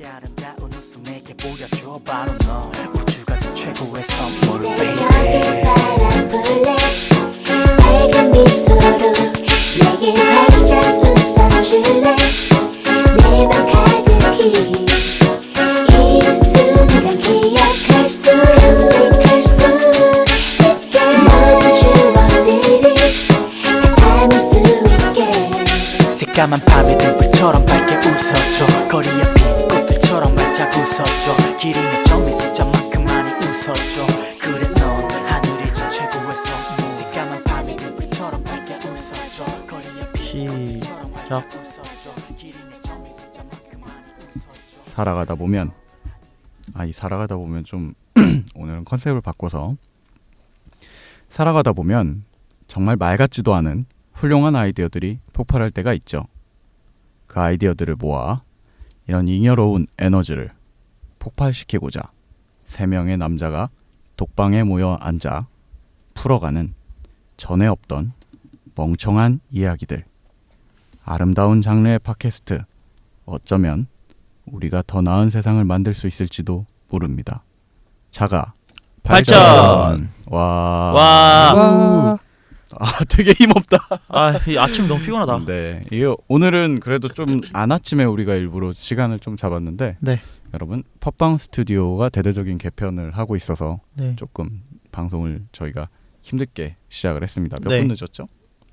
내게 아름다운 웃음 내게 보여줘 바로 너 우주가 최고의 선물 baby 바라볼래 밝은 미소로 내게 활짝 웃어줄래 내 맘 가득히 이 순간 기억할 수 간직할 수 있게 모든 추억들을 다 담을 수 있게 새까만 밤의 등불처럼 밝게 웃어줘 거리의 빛꽃들처럼 활짝 웃어줘 기름에 점에 숫자만큼 많이 웃어줘 그래 넌 하늘이 준 최고의 선물 새까만 밤의 등불처럼 밝게 웃어줘 거리의 빛꽃들처럼 활짝 웃어줘 기름에 점에 숫자만큼 많이 웃어줘 살아가다 보면 살아가다 보면 좀 오늘은 컨셉을 바꿔서 살아가다 보면 정말 말 같지도 않은 훌륭한 아이디어들이 폭발할 때가 있죠. 그 아이디어들을 모아 이런 잉여로운 에너지를 폭발시키고자 3명의 남자가 독방에 모여 앉아 풀어가는 전에 없던 멍청한 이야기들. 아름다운 장르의 팟캐스트. 어쩌면 우리가 더 나은 세상을 만들 수 있을지도 모릅니다. 자가 발전. 와. 되게 힘없다. 이 아침 너무 피곤하다. 네, 이게 오늘은 그래도 좀 안 아침에 우리가 일부러 시간을 좀 잡았는데, 네. 여러분 팟빵 스튜디오가 대대적인 개편을 하고 있어서 네. 조금 방송을 저희가 힘들게 시작을 했습니다. 몇 네. 분 늦었죠?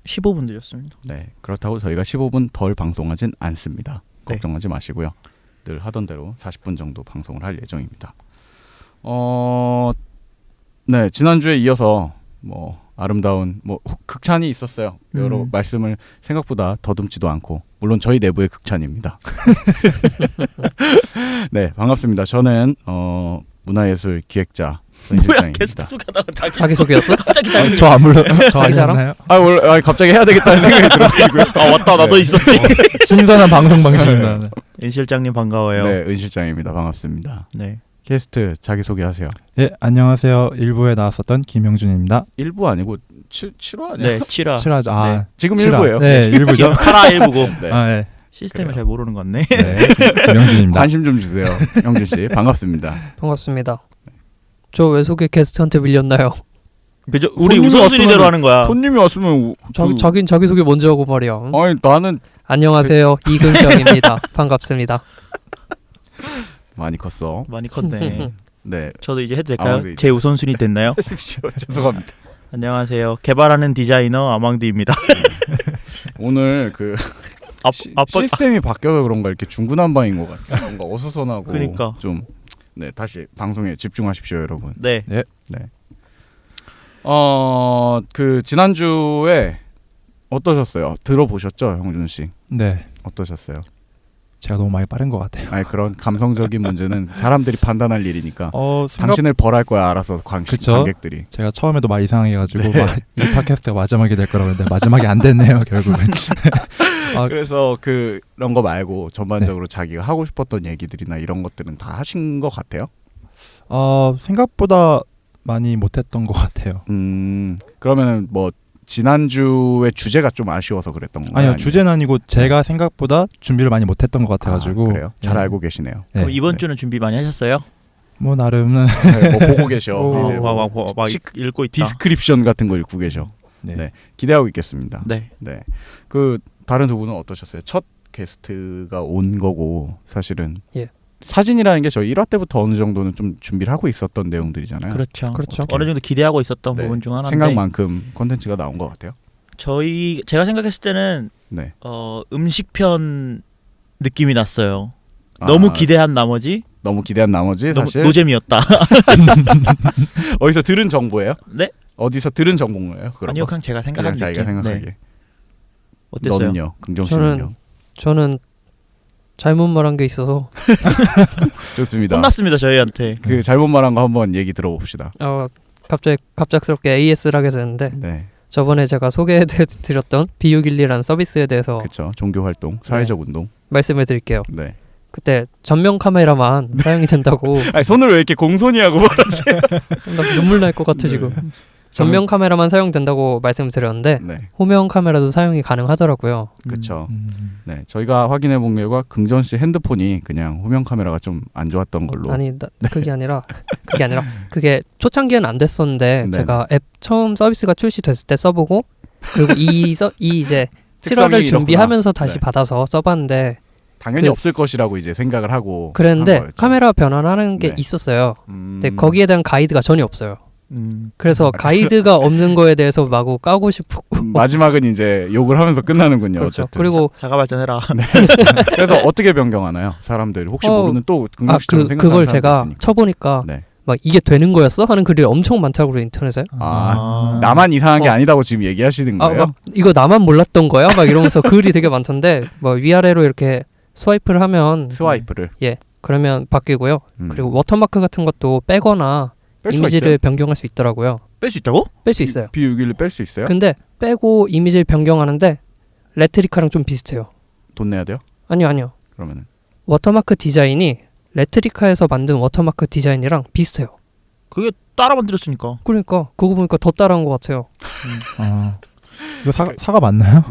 15분 늦었습니다. 네, 그렇다고 저희가 15분 덜 방송하진 않습니다. 네. 걱정하지 마시고요. 늘 하던 대로 40분 정도 방송을 할 예정입니다. 네, 지난주에 이어서 아름다운 극찬이 있었어요. 여러 말씀을 생각보다 더듬지도 않고, 물론 저희 내부의 극찬입니다. 네, 반갑습니다. 저는 문화예술 기획자 은실장입니다. 계속 자기 소개였어? 갑자기 저 안 불러. 저 아니잖아요. 원래 갑자기 해야 되겠다는 생각이 들어가지고요. 맞다, 나도 있었지. 신선한 방송 방식입니다. 은 실장님 반가워요. 네, 은실장입니다. 반갑습니다. 네. 게스트 자기 소개하세요. 네, 안녕하세요. 1부에 나왔었던 김영준입니다. 1부 아니고 7화 아니야? 네, 7화. 7화죠. 지금 7화. 1부예요. 네, 1부죠. 8화 1부고. 네. 네. 시스템을 그래요. 잘 모르는 것 같네. 네, 김영준입니다. 관심 좀 주세요. 영준 씨 반갑습니다. 반갑습니다. 저 왜 소개 게스트한테 밀렸나요? 그죠? 우리 손님이 우선순위대로 왔으면- 하는 거야. 손님이 왔으면 자기 소개 먼저 하고 말이야. 아니 나는 안녕하세요. 이근정입니다. 반갑습니다. 많이 컸어. 많이 컸네. 네. 저도 이제 해도 될까요? 아마도 이제- 제 우선순위 됐나요? 하십시오. 죄송합니다. 안녕하세요. 개발하는 디자이너 아망드입니다. 오늘 그 시스템이 바뀌어서 그런가 이렇게 중구난방인 것 같아. 뭔가 어수선하고. 그러니까. 좀 네, 다시 방송에 집중하십시오, 여러분. 네. 그 지난주에 어떠셨어요? 들어보셨죠, 형준 씨? 네, 어떠셨어요? 제가 너무 많이 빠른 것 같아요. 아니 그런 감성적인 문제는 사람들이 판단할 일이니까. 생각 당신을 벌할 거야 알아서 그쵸? 관객들이. 제가 처음에도 말 이상하게 해가지고 네. 이 팟캐스트가 마지막이 될 거라고 했는데 마지막이 안 됐네요, 결국은. 그래서 그런 거 말고 전반적으로 자기가 하고 싶었던 얘기들이나 이런 것들은 다 하신 것 같아요? 생각보다 많이 못했던 것 같아요. 그러면은 지난주의 주제가 좀 아쉬워서 그랬던 건가요? 아니요, 아니면- 주제는 아니고 제가 생각보다 준비를 많이 못했던 것 같아가지고. 그래요? 잘 네. 알고 계시네요. 네. 그럼 이번 주는 준비 많이 하셨어요? 뭐 나름은. 네, 보고 계셔. 오. 이제 막 읽고 있다. 디스크립션 같은 거 읽고 계셔. 네. 네. 기대하고 있겠습니다. 네. 네. 그 다른 두 분은 어떠셨어요? 첫 게스트가 온 거고 사실은 예. 사진이라는 게 저희 1화 때부터 어느 정도는 좀 준비를 하고 있었던 내용들이잖아요. 그렇죠. 그렇죠. 어느 정도 기대하고 있었던 네. 부분 중 하나인데 생각만큼 콘텐츠가 나온 것 같아요. 제가 생각했을 때는 네. 음식편 느낌이 났어요. 너무 기대한 나머지 너무 기대한 나머지 너무 사실 노잼이었다. 어디서 들은 정보예요? 네? 어디서 들은 정보인가요? 그런 아니요, 거? 그냥 제가 그냥 생각한 자기가 느낌. 생각하기에. 네. 어땠어요? 너는요? 긍정 씨는요? 저는 잘못 말한 게 있어서 좋습니다. 혼났습니다 저희한테. 그 잘못 말한 거 한번 얘기 들어봅시다. 갑작스럽게 AS를 하게 됐는데 네. 저번에 제가 소개해드렸던 비유길리라는 서비스에 대해서 그렇죠. 종교 활동, 사회적 운동. 말씀을 드릴게요. 네. 그때 전면 카메라만 사용이 된다고 아니 손을 왜 이렇게 공손히 하고 나 눈물 날 것 같아 지금. 전면 카메라만 사용된다고 말씀드렸는데 네, 후면 카메라도 사용이 가능하더라고요. 그렇죠. 네, 저희가 확인해 본 결과 긍정 씨 핸드폰이 그냥 후면 카메라가 좀 안 좋았던 걸로. 아니 그게 아니라 그게 초창기에는 안 됐었는데 네네. 제가 앱 처음 서비스가 출시됐을 때 써보고 그리고 이 이제 특성이 7월을 준비하면서 이렇구나. 다시 네. 받아서 써봤는데 당연히 그- 없을 것이라고 이제 생각을 하고 그랬는데 한 거였죠. 카메라 변환하는 게 네. 있었어요. 음, 근데 거기에 대한 가이드가 전혀 없어요. 그래서 아, 가이드가 없는 거에 대해서 마구 까고 싶고 마지막은 이제 욕을 하면서 끝나는군요. 그렇죠. 어쨌든. 그리고 자가 발전해라. 그래서 어떻게 변경하나요? 사람들이 혹시 모르는 또 긍정 씨처럼 생각하는 그걸 사람도 제가 있으니까. 쳐보니까 네. 막 이게 되는 거였어? 하는 글이 엄청 많다고 인터넷에. 나만 이상한 게 어. 아니다고 지금 얘기하시는 거예요? 막 이거 나만 몰랐던 거야? 막 이러면서 글이 되게 많던데 뭐 위아래로 이렇게 스와이프를 하면 스와이프를. 그러면 바뀌고요. 그리고 워터마크 같은 것도 빼거나 뺄 수가 이미지를 있어요? 변경할 수 있더라고요. 뺄 수 있다고? 뺄 수 있어요. B61을 뺄 수 있어요? 근데 빼고 이미지를 변경하는데 레트리카랑 좀 비슷해요. 돈 내야 돼요? 아니요. 그러면은 워터마크 디자인이 레트리카에서 만든 워터마크 디자인이랑 비슷해요. 그게 따라 만들었으니까. 그러니까 그거 보니까 더 따라한 것 같아요. 이거 사과 맞나요?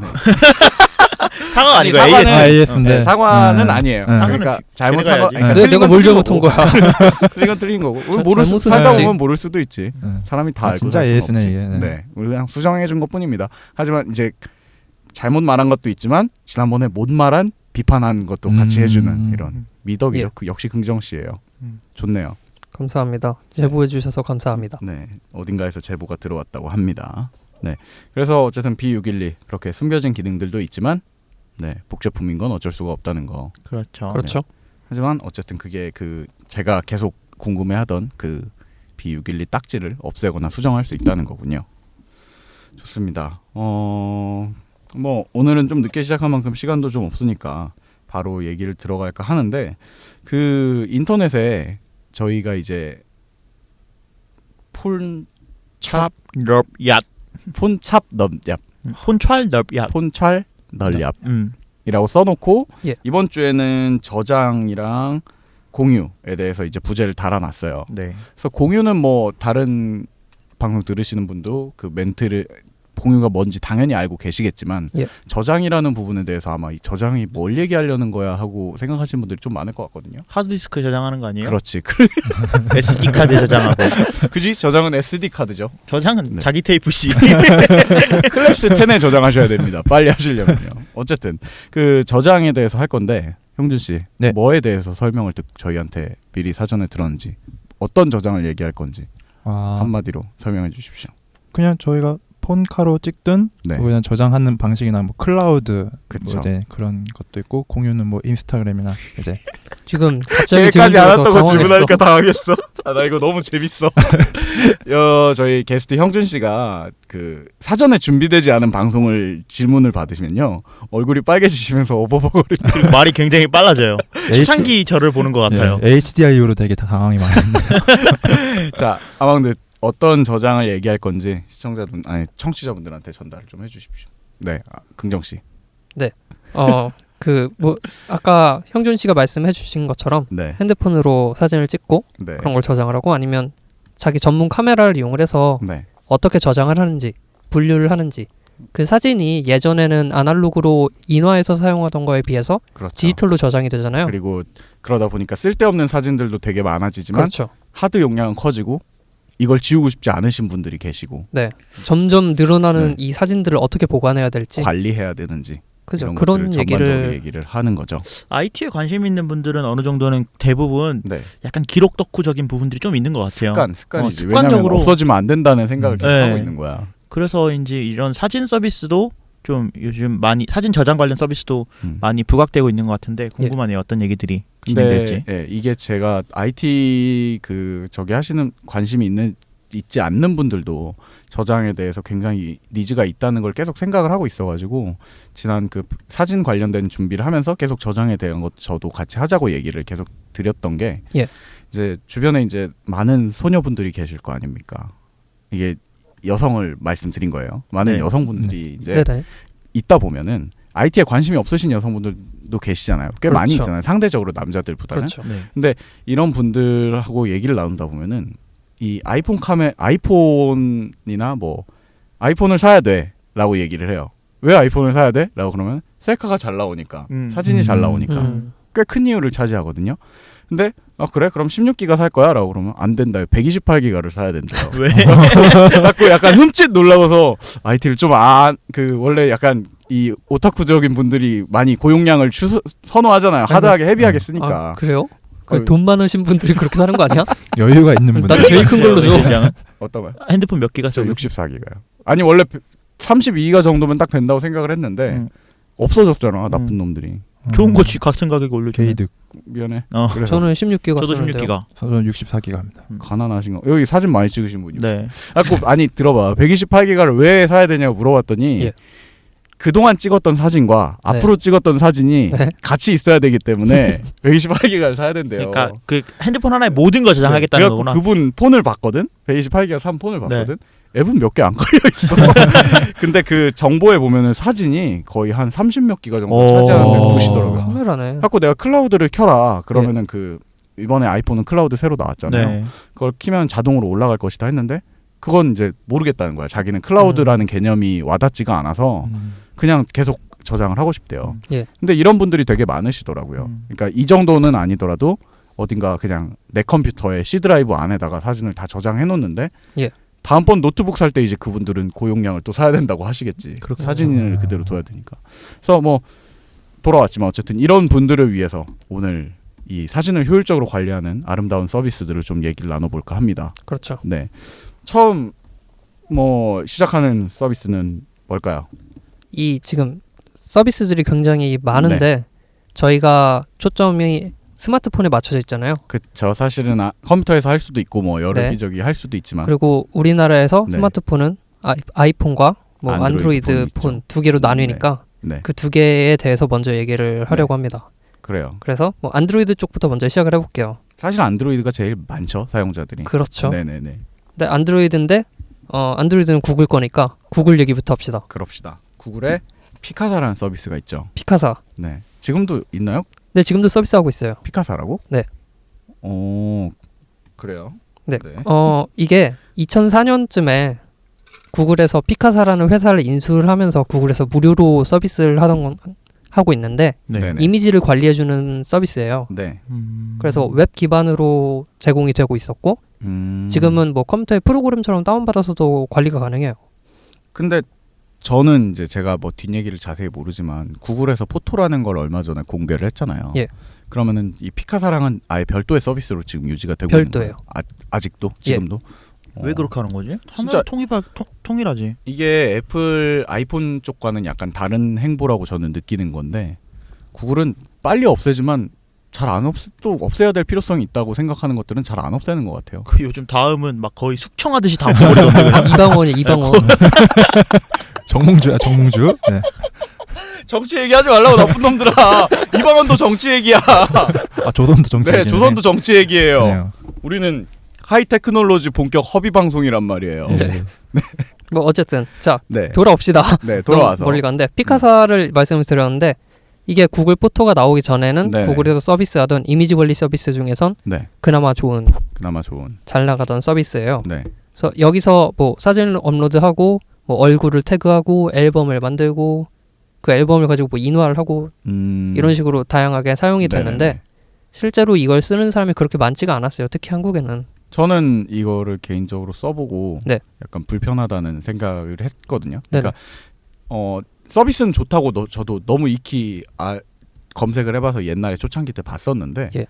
사과 아니, 아니고 사과는- AS인데 사과는 아니에요. 그러니까 잘못 그래가야지. 사과. 그러니까 네, 틀린 내가 건 뭘 틀린 잘못한 거고. 거야? 틀린 건 틀린 거고. 우리 자, 모를 수 잘못은 살다 아니지. 보면 모를 수도 있지. 사람이 다 알고 진짜 살 수는 AS네 없지. 이게. 네, 우리 그냥 수정해 준 것뿐입니다. 하지만 이제 잘못 말한 것도 있지만 지난번에 못 말한 비판한 것도 같이 해주는 이런 미덕이요. 예. 그 역시 긍정 씨예요. 좋네요. 감사합니다. 제보해 주셔서 감사합니다. 네, 어딘가에서 제보가 들어왔다고 합니다. 네, 그래서 어쨌든 B612 그렇게 숨겨진 기능들도 있지만, 네, 복제품인 건 어쩔 수가 없다는 거. 그렇죠. 그렇죠. 하지만 어쨌든 그게 그 제가 계속 궁금해하던 그 B612 딱지를 없애거나 수정할 수 있다는 거군요. 좋습니다. 뭐 오늘은 좀 늦게 시작한 만큼 시간도 좀 없으니까 바로 얘기를 들어갈까 하는데, 그 인터넷에 저희가 이제 찹, 럽, 얏. 폰찹 넙얍 폰찰, 럽, 얏. 폰찰 널얍이라고 써놓고 예. 이번 주에는 저장이랑 공유에 대해서 이제 부제를 달아놨어요. 네. 그래서 공유는 뭐 다른 방송 들으시는 분도 그 멘트를 공유가 뭔지 당연히 알고 계시겠지만, 예. 저장이라는 부분에 대해서 아마 이 저장이 뭘 얘기하려는 거야 하고 생각하시는 분들이 좀 많을 것 같거든요. 하드디스크 저장하는 거 아니에요? 그렇지. SD 카드 저장하고. 그지? 저장은 SD 카드죠. 저장은 네. 자기 테이프 C. 클래스 10에 저장하셔야 됩니다. 빨리 하시려면요. 어쨌든 그 저장에 대해서 할 건데, 형준 씨, 네. 뭐에 대해서 설명을 저희한테 미리 사전에 들었는지, 어떤 저장을 얘기할 건지 한마디로 설명해 주십시오. 그냥 저희가 폰카로 찍든 네. 뭐 그냥 저장하는 방식이나 뭐 클라우드 그쵸. 뭐 이제 그런 것도 있고, 공유는 뭐 인스타그램이나 이제 지금 갑자기 계획하지 않았다고 당황했어. 질문하니까 당하겠어. 나 이거 너무 재밌어. 저희 게스트 형준 씨가 그 사전에 준비되지 않은 방송을 질문을 받으시면요, 얼굴이 빨개지시면서 어버버거리는. 말이 굉장히 빨라져요. 초창기 저를 보는 것 같아요. HDI로 되게 당황이 많은데. 자, 아마 근데 어떤 저장을 얘기할 건지 시청자분 아니 청취자분들한테 전달을 좀 해주십시오. 네, 긍정 씨. 그 뭐 아까 형준 씨가 말씀해 주신 것처럼 네, 핸드폰으로 사진을 찍고 네, 그런 걸 저장을 하고, 아니면 자기 전문 카메라를 이용을 해서 네, 어떻게 저장을 하는지, 분류를 하는지, 그 사진이 예전에는 아날로그로 인화해서 사용하던 거에 비해서 그렇죠. 디지털로 저장이 되잖아요. 그리고 그러다 보니까 쓸데없는 사진들도 되게 많아지지만 그렇죠. 하드 용량은 커지고 이걸 지우고 싶지 않으신 분들이 계시고, 점점 늘어나는 네. 이 사진들을 어떻게 보관해야 될지, 관리해야 되는지, 그죠? 이런 그런 것들을 전반적으로 얘기를 얘기를 하는 거죠. IT에 관심 있는 분들은 어느 정도는 대부분 네, 약간 기록 덕후적인 부분들이 좀 있는 것 같아요. 습관이지. 습관적으로. 왜냐면 없어지면 안 된다는 생각을 계속 네. 하고 있는 거야. 그래서인지 이런 사진 서비스도 좀 요즘 많이, 사진 저장 관련 서비스도 음. 많이 부각되고 있는 것 같은데 궁금하네요. 어떤 얘기들이 진행될지. 근데 이게 제가 IT 그 저기 하시는 관심이 있지 않는 분들도 저장에 대해서 굉장히 니즈가 있다는 걸 계속 생각을 하고 있어가지고, 지난 그 사진 관련된 준비를 하면서 계속 저장에 대한 것 저도 같이 하자고 얘기를 계속 드렸던 게, 예. 이제 주변에 이제 많은 소녀분들이 계실 거 아닙니까? 이게 여성을 말씀드린 거예요. 많은 네. 여성분들이 이제 네네. 있다 보면은 IT에 관심이 없으신 여성분들도 계시잖아요. 꽤 많이 그렇죠. 있잖아요. 상대적으로 남자들보다는. 그렇죠. 네. 이런 분들하고 얘기를 나눈다 보면은 이 아이폰이나 뭐 아이폰을 사야 돼라고 얘기를 해요. 왜 아이폰을 사야 돼? 라고 그러면 셀카가 잘 나오니까 사진이 잘 나오니까 꽤 큰 이유를 차지하거든요. 근데 그래? 그럼 16기가 살 거야? 라고 그러면 안 된다. 128기가를 사야 된대요. 왜? 자꾸 약간 흠칫 놀라워서 IT를 좀 원래 약간 이 오타쿠적인 분들이 많이 고용량을 선호하잖아요. 하드하게 헤비하게 쓰니까. 아, 그래요? 그- 돈 많으신 분들이 그렇게 사는 거 아니야? 여유가 있는 분들. 난 제일 큰 걸로 줘. 어떤 거요? 핸드폰 몇 기가 저 써? 64기가요. 아니 원래 32기가 정도면 딱 된다고 생각을 했는데 없어졌잖아. 나쁜 놈들이. 좋은 거 같은 가격에 올려줘. 게이득. 미안해. 어. 그래서 저는 16기가 저도 쓰는데요. 16기가. 저는 64기가 합니다. 가난하신 거. 여기 사진 많이 찍으신 분이. 네. 아니 들어봐. 128기가를 왜 사야 되냐고 물어봤더니 예. 그동안 찍었던 사진과 네. 앞으로 찍었던 사진이 네. 같이 있어야 되기 때문에 128기가를 사야 된대요. 그러니까 그 핸드폰 하나에 모든 걸 저장하겠다는 그래갖고 거구나. 그분 폰을 봤거든. 128기가 산 폰을 봤거든. 네. 앱은 몇 개 안 걸려 있어. 근데 그 정보에 보면은 사진이 거의 한 30몇 기가 정도 오. 차지하는데 두시더라고요. 카메라네. 자꾸 내가 클라우드를 켜라. 그러면은 그 이번에 아이폰은 클라우드 새로 나왔잖아요. 네. 그걸 키면 자동으로 올라갈 것이다 했는데 그건 이제 모르겠다는 거야. 자기는 클라우드라는 개념이 와닿지가 않아서 그냥 계속 저장을 하고 싶대요. 예. 근데 이런 분들이 되게 많으시더라고요. 그러니까 이 정도는 아니더라도 어딘가 그냥 내 컴퓨터에 C 드라이브 안에다가 사진을 다 저장해 놓는데 예. 다음번 노트북 살 때 이제 그분들은 고용량을 또 사야 된다고 하시겠지. 그렇구나. 사진을 그대로 둬야 되니까. 그래서 뭐 돌아왔지만 어쨌든 이런 분들을 위해서 오늘 이 사진을 효율적으로 관리하는 아름다운 서비스들을 좀 얘기를 나눠볼까 합니다. 그렇죠. 네. 처음 뭐 시작하는 서비스는 뭘까요? 이 지금 서비스들이 굉장히 많은데 네. 저희가 초점이 스마트폰에 맞춰져 있잖아요. 그쵸. 사실은 컴퓨터에서 할 수도 있고 뭐 여기저기 할 수도 있지만 그리고 우리나라에서 네. 스마트폰은 아이폰과 뭐 안드로이드 안드로이드 폰 폰 있죠. 두 개로 나뉘니까 네. 그 두 개에 대해서 먼저 얘기를 하려고 합니다. 그래요. 그래서 뭐 안드로이드 쪽부터 먼저 시작을 해볼게요. 사실 안드로이드가 제일 많죠. 사용자들이. 그렇죠. 네네네. 근데 안드로이드인데 안드로이드는 구글 거니까 구글 얘기부터 합시다. 그럽시다. 구글에 피카사라는 서비스가 있죠. 피카사. 네. 지금도 있나요? 네, 지금도 서비스하고 있어요. 피카사라고? 네. 그래요. 네. 네. 이게 2004년쯤에 구글에서 피카사라는 회사를 인수를 하면서 구글에서 무료로 서비스를 하고 있는데 네. 네네. 이미지를 관리해주는 서비스예요. 네. 그래서 웹 기반으로 제공이 되고 있었고 지금은 뭐 컴퓨터의 프로그램처럼 다운받아서도 관리가 가능해요. 근데 저는 이제 제가 뭐 뒷얘기를 자세히 모르지만 구글에서 포토라는 걸 얼마 전에 공개를 했잖아요. 예. 그러면은 이 피카사랑은 아예 별도의 서비스로 지금 유지가 되고 별도예요. 있는 거예요. 아직도 지금도. 왜 그렇게 하는 거지? 진짜- 진짜 통일하지. 이게 애플 아이폰 쪽과는 약간 다른 행보라고 저는 느끼는 건데 구글은 빨리 없애지만 잘 안 또 없애야 될 필요성이 있다고 생각하는 것들은 잘 안 없애는 것 같아요. 그 요즘 다음은 막 거의 숙청하듯이 다 없애버리던데 그냥. 이방원이 이방원. 정몽주야 정몽주. 네. 정치 얘기하지 말라고 나쁜 놈들아. 이방원도 정치 얘기야. 아 조선도 정치. 네, 조선도 정치 얘기예요. 네. 우리는 하이 테크놀로지 본격 허비 방송이란 말이에요. 네. 뭐 어쨌든 자 네. 돌아옵시다. 네, 돌아와서. 멀리 갔는데 피카사를 말씀을 드렸는데 이게 구글 포토가 나오기 전에는 네네. 구글에서 서비스하던 이미지 관리 서비스 중에선 네. 그나마 좋은 그나마 좋은. 잘 나가던 서비스예요. 네. 그래서 여기서 뭐 사진을 업로드하고 뭐 얼굴을 태그하고 앨범을 만들고 그 앨범을 가지고 뭐 인화를 하고 이런 식으로 다양하게 사용이 됐는데 네네네. 실제로 이걸 쓰는 사람이 그렇게 많지가 않았어요. 특히 한국에는. 저는 이거를 개인적으로 써보고 네. 약간 불편하다는 생각을 했거든요. 네네. 그러니까 서비스는 좋다고 저도 너무 익히 검색을 해봐서 옛날에 초창기 때 봤었는데 예.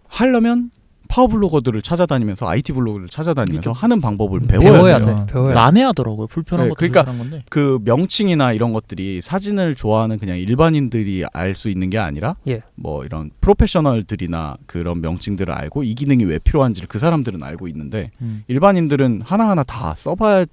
하려면 파워블로거들을 찾아다니면서 IT 블로그를 찾아다니면서 하는 방법을 배워야 돼요. 돼. 배워야 돼. 난해하더라고요. 불편한 네, 것도 그러니까 불편한 건데. 그 명칭이나 이런 것들이 사진을 좋아하는 그냥 일반인들이 알 수 있는 게 아니라 예. 뭐 이런 프로페셔널들이나 그런 명칭들을 알고 이 기능이 왜 필요한지를 그 사람들은 알고 있는데 일반인들은 하나하나 다 써봐야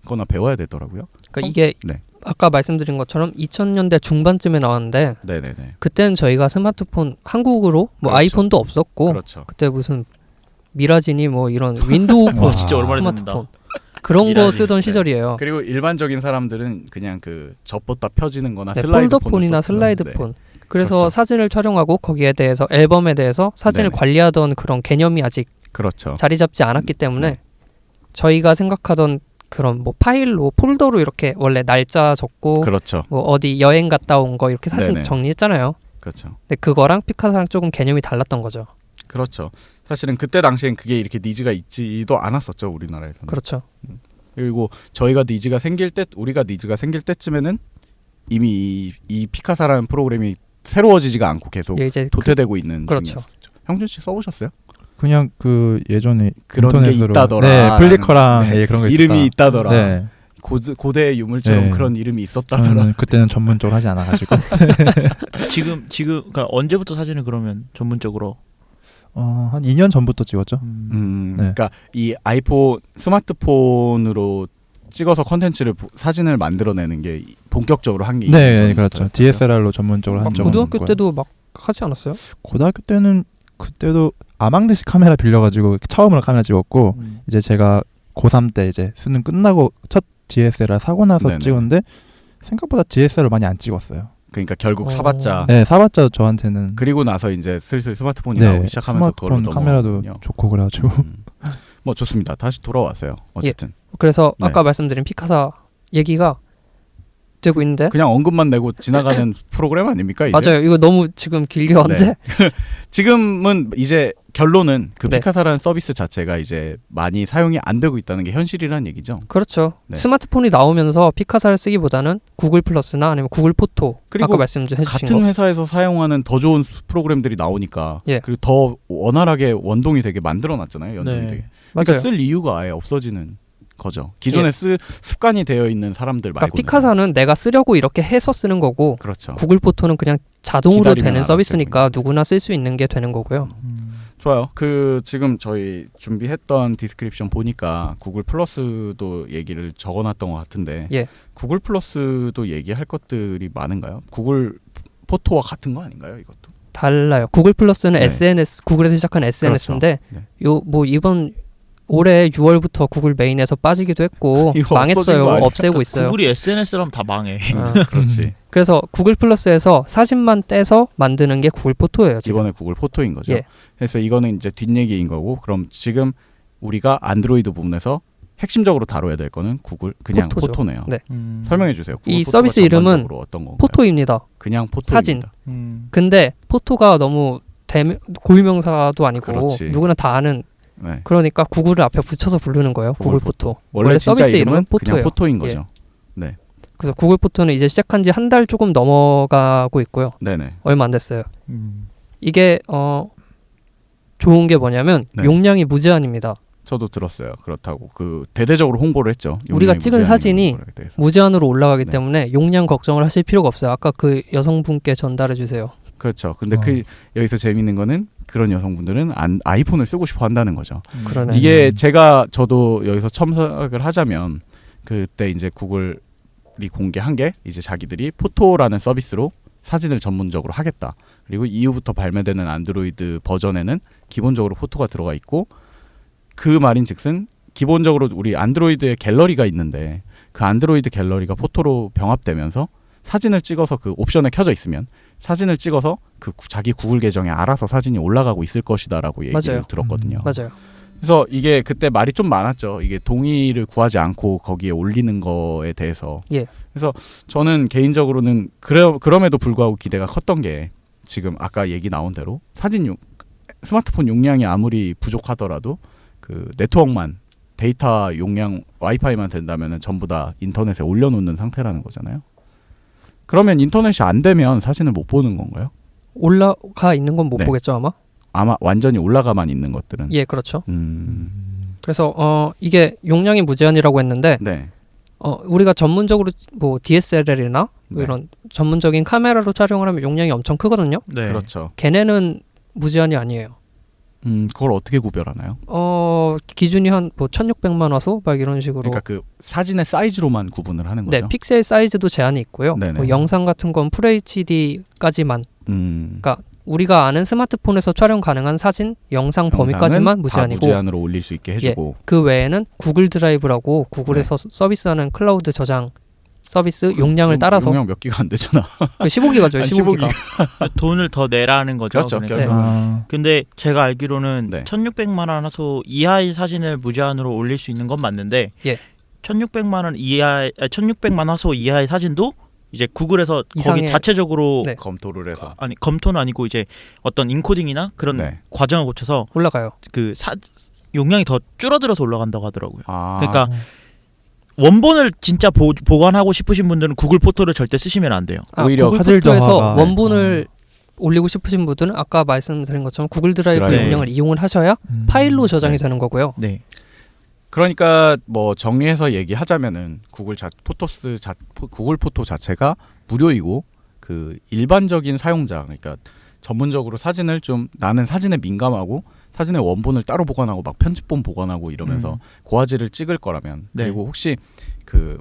거나 배워야 되더라고요. 그러니까 이게 네. 아까 말씀드린 것처럼 2000년대 중반쯤에 나왔는데 네네네. 그때는 저희가 스마트폰 한국으로 뭐 그렇죠. 아이폰도 없었고 그렇죠. 그때 무슨 미라진이 뭐 이런 윈도우 폰 진짜 오랜만에 스마트폰 그런 거 미라진. 쓰던 네. 시절이에요. 그리고 일반적인 사람들은 그냥 그 접었다 펴지는거나 네, 슬라이드 폴더폰이나 슬라이드 네. 폰. 그래서 그렇죠. 사진을 촬영하고 거기에 대해서 앨범에 대해서 사진을 네네. 관리하던 그런 개념이 아직 그렇죠. 자리 잡지 않았기 때문에 네. 저희가 생각하던 그런 뭐 파일로 폴더로 이렇게 원래 날짜 적고 그렇죠. 뭐 어디 여행 갔다 온 거 이렇게 사진 네네. 정리했잖아요. 그렇죠. 근데 그거랑 피카사랑 조금 개념이 달랐던 거죠. 그렇죠. 사실은 그때 당시엔 그게 이렇게 니즈가 있지도 않았었죠, 우리나라에서는. 그렇죠. 그리고 저희가 니즈가 생길 때, 우리가 니즈가 생길 때쯤에는 이미 이 피카사라는 프로그램이 새로워지지가 않고 계속 예, 이제 도태되고 있는 그렇죠. 중이었죠. 형준 씨 써보셨어요? 그냥 그 예전에 그런 게 인터넷으로 있다더라. 네, 플리커랑 네. 예, 그런 거 이름이 있었다. 있다더라. 네. 고대 유물처럼 네. 그런 이름이 있었다더라. 저는 그때는 전문적으로 하지 않아가지고 지금 그러니까 언제부터 사진을 그러면 전문적으로 한 2년 전부터 찍었죠. 네. 그러니까 이 아이폰 스마트폰으로 찍어서 컨텐츠를 사진을 만들어내는 게 본격적으로 한 게 네, 그렇죠. DSLR로 전문적으로 한 적은 고등학교 없고요. 때도 막 하지 않았어요? 고등학교 때는 그때도 아망드식 카메라 빌려가지고 처음으로 카메라 찍었고 이제 제가 고3 때 이제 수능 끝나고 첫 DSLR 사고 나서 네네. 찍었는데 생각보다 DSLR 많이 안 찍었어요. 그러니까 결국 어. 사봤자 네, 사봤자 저한테는 그리고 나서 이제 슬슬 스마트폰이 네, 나오기 시작하면서 그걸로 스마트폰 카메라도 넘어가거든요. 좋고 그래가지고 뭐 좋습니다. 다시 돌아왔어요. 어쨌든 그래서 네. 아까 말씀드린 피카사 얘기가 되고 있는데 그냥 언급만 내고 지나가는 프로그램 아닙니까 이제? 맞아요. 이거 너무 지금 길게 왔는데 지금은 이제 결론은 그 네. 피카사라는 서비스 자체가 이제 많이 사용이 안 되고 있다는 게 현실이라는 얘기죠. 그렇죠. 네. 스마트폰이 나오면서 피카사를 쓰기보다는 구글 플러스나 아니면 구글 포토 그리고 아까 말씀 좀 해주신 같은 거 회사에서 사용하는 더 좋은 프로그램들이 나오니까 예. 그리고 더 원활하게 원동이 되게 만들어놨잖아요. 연동이 네. 되게. 맞아요. 그러니까 쓸 이유가 아예 없어지는 거죠. 기존에 습관이 되어 있는 사람들 그러니까 말고 피카사는 내가 쓰려고 이렇게 해서 쓰는 거고 그렇죠. 구글 포토는 그냥 자동으로 기다리면 되는 알아서 서비스니까 되고 누구나 쓸 수 있는 게 되는 거고요. 좋아요. 그 지금 저희 준비했던 디스크립션 보니까 구글 플러스도 얘기를 적어놨던 것 같은데 예. 구글 플러스도 얘기할 것들이 많은가요? 구글 포토와 같은 거 아닌가요? 이것도? 달라요. 구글 플러스는 네. SNS 구글에서 시작한 SNS인데 네. 요 뭐 이번 올해 6월부터 구글 메인에서 빠지기도 했고 이거 없어진 망했어요. 거 아니야? 없애고 있어요. 구글이 SNS라면 다 망해. 아, 그렇지. 그래서 구글 플러스에서 사진만 떼서 만드는 게 구글 포토예요. 지금. 이번에 구글 포토인 거죠. 예. 그래서 이거는 이제 뒷얘기인 거고 그럼 지금 우리가 안드로이드 부분에서 핵심적으로 다뤄야 될 거는 구글 그냥 포토죠. 포토네요. 네. 설명해 주세요. 구글 이 포토가 서비스 이름은 전반적으로 어떤 건가요? 포토입니다. 그냥 포토입니다. 사진. 근데 포토가 너무 고유명사도 아니고 그렇지. 누구나 다 아는 네. 그러니까 구글을 앞에 붙여서 부르는 거예요. 구글 포토. 원래 진짜 서비스 이름은 그냥 포토예요. 포토인 예. 거죠. 네. 그래서 구글 포토는 이제 시작한 지 한 달 조금 넘어가고 있고요. 네네. 얼마 안 됐어요. 이게 좋은 게 뭐냐면 네. 용량이 무제한입니다. 저도 들었어요. 그렇다고 그 대대적으로 홍보를 했죠. 우리가 용량이 찍은 무제한이라는 사진이 거에 대해서. 무제한으로 올라가기 네. 때문에 용량 걱정을 하실 필요가 없어요. 아까 그 여성분께 전달해 주세요. 그렇죠. 근데 그 여기서 재밌는 거는 그런 여성분들은 아이폰을 쓰고 싶어 한다는 거죠. 그러네. 이게 저도 여기서 첨삭을 하자면 그때 이제 구글이 공개한 게 이제 자기들이 포토라는 서비스로 사진을 전문적으로 하겠다. 그리고 이후부터 발매되는 안드로이드 버전에는 기본적으로 포토가 들어가 있고 그 말인즉슨 기본적으로 우리 안드로이드에 갤러리가 있는데 그 안드로이드 갤러리가 포토로 병합되면서 사진을 찍어서 그 옵션에 켜져 있으면 사진을 찍어서 그 자기 구글 계정에 알아서 사진이 올라가고 있을 것이다라고 얘기를 맞아요. 들었거든요. 맞아요. 그래서 이게 그때 말이 좀 많았죠. 이게 동의를 구하지 않고 거기에 올리는 거에 대해서. 예. 그래서 저는 개인적으로는 그럼에도 불구하고 기대가 컸던 게 지금 아까 얘기 나온 대로 스마트폰 용량이 아무리 부족하더라도 그 네트워크만 데이터 용량 와이파이만 된다면은 전부 다 인터넷에 올려놓는 상태라는 거잖아요. 그러면 인터넷이 안 되면 사진을 못 보는 건가요? 올라가 있는 건 못 네. 보겠죠 아마? 아마 완전히 올라가만 있는 것들은. 예, 그렇죠. 그래서 이게 용량이 무제한이라고 했는데 네. 우리가 전문적으로 뭐 DSLR이나 뭐 네. 이런 전문적인 카메라로 촬영을 하면 용량이 엄청 크거든요. 네. 그렇죠. 걔네는 무제한이 아니에요. 그걸 어떻게 구별하나요? 기준이 한 뭐 1600만 화소 막 이런 식으로. 그러니까 그 사진의 사이즈로만 구분을 하는 거죠. 네, 픽셀 사이즈도 제한이 있고요. 네네. 뭐 영상 같은 건 FHD까지만. 그러니까 우리가 아는 스마트폰에서 촬영 가능한 사진, 영상 범위까지만 무제한이고 다 무제한으로 올릴 수 있게 해주고. 그 외에는 구글 드라이브라고 구글에서 서비스하는 클라우드 저장 서비스 용량을 따라서 용량 몇 기가 안 되잖아. 그 15기가죠. 아니, 15기가. 돈을 더 내라는 거죠. 그렇죠. 그러니까. 네. 아, 근데 제가 알기로는 네. 1600만 원 하소 이하의 사진을 무제한으로 올릴 수 있는 건 맞는데 예. 1600만 원 이하 1600만 화소 이하의 사진도 이제 구글에서 거기 이상의- 자체적으로 네. 검토를 해서. 아니 검토는 아니고 이제 어떤 인코딩이나 그런 네. 과정을 거쳐서 올라가요. 그 용량이 더 줄어들어서 올라간다고 하더라고요. 아, 그러니까 원본을 진짜 보관하고 싶으신 분들은 구글 포토를 절대 쓰시면 안 돼요. 오히려 구글 화질 포토에서 저하가- 원본을 올리고 싶으신 분들은 아까 말씀드린 것처럼 구글 드라이브 드라이브. 용량을 이용을 하셔야 파일로 저장이 네. 되는 거고요. 네. 그러니까 뭐 정리해서 얘기하자면은 구글 포토 자체가 무료이고 그 일반적인 사용자 그러니까 전문적으로 사진을 좀 나는 사진에 민감하고 사진의 원본을 따로 보관하고 막 편집본 보관하고 이러면서 고화질을 찍을 거라면 네. 그리고 혹시 그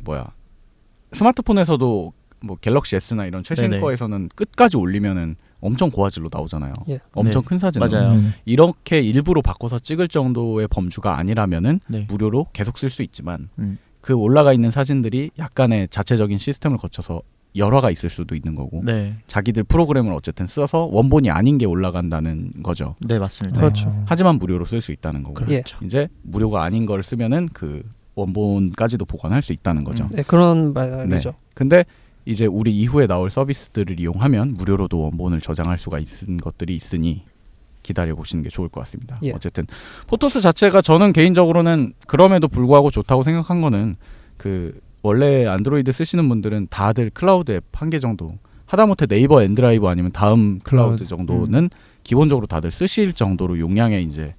스마트폰에서도 뭐 갤럭시 S나 이런 최신 네네. 거에서는 끝까지 올리면은 엄청 고화질로 나오잖아요. 예. 엄청 네. 큰 사진으로. 맞아요. 이렇게 일부러 바꿔서 찍을 정도의 범주가 아니라면은 네. 무료로 계속 쓸 수 있지만 음. 그 올라가 있는 사진들이 약간의 자체적인 시스템을 거쳐서 열화가 있을 수도 있는 거고 네. 자기들 프로그램을 어쨌든 써서 원본이 아닌 게 올라간다는 거죠. 네, 맞습니다. 그렇죠. 하지만 무료로 쓸 수 있다는 거고 예. 이제 무료가 아닌 걸 쓰면은 그 원본까지도 보관할 수 있다는 거죠. 네, 그런 말이죠. 근데 이제 우리 이후에 나올 서비스들을 이용하면 무료로도 원본을 저장할 수가 있는 것들이 있으니 기다려 보시는 게 좋을 것 같습니다. 예. 어쨌든 포토스 자체가 저는 개인적으로는 그럼에도 불구하고 좋다고 생각한 거는 그 원래 안드로이드 쓰시는 분들은 다들 클라우드 앱 한 개 정도 하다못해 네이버 엔드라이브 아니면 다음 클라우드 정도는 기본적으로 다들 쓰실 정도로 용량에 이제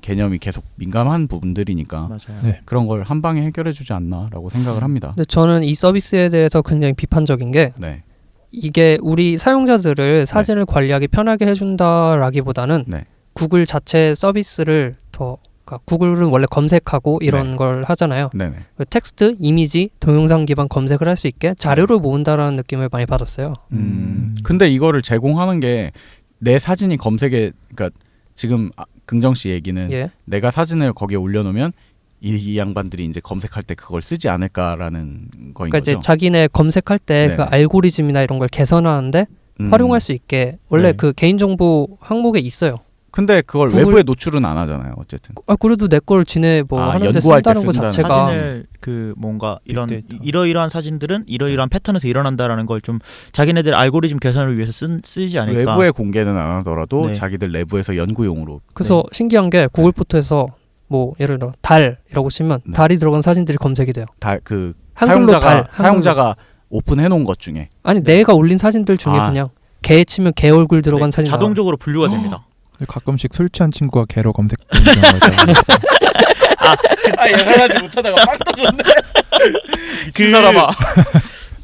개념이 계속 민감한 부분들이니까 맞아요. 네. 그런 걸 한 방에 해결해 주지 않나라고 생각을 합니다. 근데 저는 이 서비스에 대해서 굉장히 비판적인 게 네. 이게 우리 사용자들을 사진을 관리하기 편하게 해준다라기보다는 네. 구글 자체 서비스를 더 그러니까 구글은 원래 검색하고 이런 네. 걸 하잖아요. 네네. 텍스트, 이미지, 동영상 기반 검색을 할 수 있게 자료를 모은다라는 느낌을 많이 받았어요. 근데 이거를 제공하는 게 내 사진이 검색에 그러니까 지금 긍정 씨 얘기는 예. 내가 사진을 거기에 올려놓으면 이 양반들이 이제 검색할 때 그걸 쓰지 않을까라는 거인 그러니까 거죠. 이제 자기네 검색할 때 네. 그 알고리즘이나 이런 걸 개선하는데 활용할 수 있게 원래 네. 그 개인정보 항목에 있어요. 근데 그걸 구글- 외부에 노출은 안 하잖아요. 어쨌든. 그래도 내 걸 지네 뭐 하는데 연구할 때 쓴다는 거 쓴다는 자체가 사진을 그 뭔가 이런 빅데이터. 이러이러한 사진들은 이러이러한 패턴에서 일어난다라는 걸 좀 자기네들 알고리즘 개선을 위해서 쓰지 않을까. 외부에 공개는 안 하더라도 네. 자기들 내부에서 연구용으로. 그래서 신기한 게 구글 포토에서 뭐 예를 들어 달이라고 치면 네. 달이 들어간 사진들이 검색이 돼요. 다 그 한글로 달, 사용자가 오픈해 놓은 것 중에 아니 내가 올린 사진들 중에 아. 그냥 개 치면 개 얼굴 들어간 네, 사진 자동적으로 분류가 됩니다. 가끔씩 술 취한 친구가 개로 검색되는 경우가 있어요. 예상하지 못하다가 빵 터졌네. 그 사람아.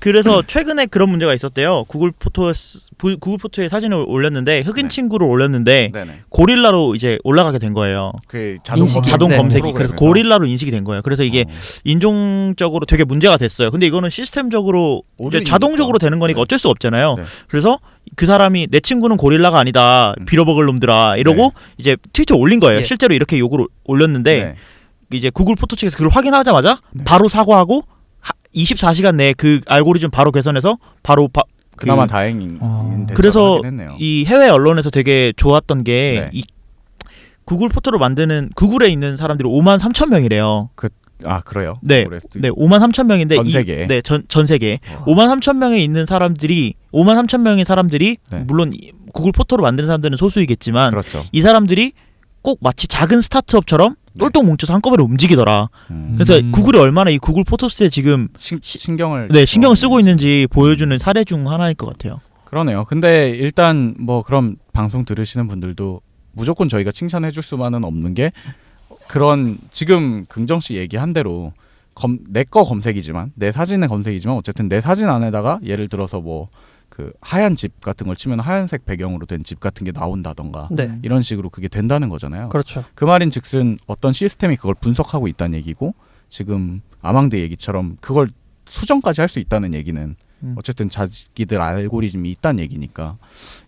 그래서 최근에 그런 문제가 있었대요. 구글 포토에 사진을 올렸는데 흑인 네. 친구를 올렸는데 네네. 고릴라로 이제 올라가게 된 거예요. 그 인식이- 자동 네. 검색이 그래서 프로그램에서. 고릴라로 인식이 된 거예요. 그래서 이게 인종적으로 되게 문제가 됐어요. 근데 이거는 시스템적으로 이제 오류니까. 자동적으로 되는 거니까 네. 어쩔 수 없잖아요. 네. 그래서 그 사람이 내 친구는 고릴라가 아니다. 빌어먹을 놈들아. 이러고 네. 이제 트위터에 올린 거예요. 예. 실제로 이렇게 욕을 올렸는데 네. 이제 구글 포토 측에서 그걸 확인하자마자 네. 바로 사과하고 24시간 내에 그 알고리즘 바로 개선해서 바로 그나마 그- 다행인 대처를 그래서 하긴 했네요. 이 해외 언론에서 되게 좋았던 게 네. 이 구글 포토를 만드는 구글에 있는 사람들이 53,000명이래요. 아 그래요? 네, 그래. 네, 53,000명인데 전 세계. 네, 전 세계 53,000명에 있는 사람들이 53,000명의 사람들이 네. 물론 구글 포토를 만드는 사람들은 소수이겠지만 그렇죠. 이 사람들이 꼭 마치 작은 스타트업처럼 네. 똘똘 뭉쳐서 한꺼번에 움직이더라. 그래서 구글이 얼마나 이 구글 포토스에 지금 신경을 신경을 쓰고 있는지 보여주는 사례 중 하나일 것 같아요. 그러네요. 근데 일단 뭐 그럼 방송 들으시는 분들도 무조건 저희가 칭찬해 줄 수만은 없는 게 그런 지금 긍정 씨 얘기한 대로 내 거 검색이지만 내 사진의 검색이지만 어쨌든 내 사진 안에다가 예를 들어서 뭐 그 하얀 집 같은 걸 치면 하얀색 배경으로 된 집 같은 게 나온다던가 네. 이런 식으로 그게 된다는 거잖아요. 그렇죠. 그 말인즉슨 어떤 시스템이 그걸 분석하고 있다는 얘기고 지금 아망드 얘기처럼 그걸 수정까지 할 수 있다는 얘기는 어쨌든 자기들 알고리즘이 있다는 얘기니까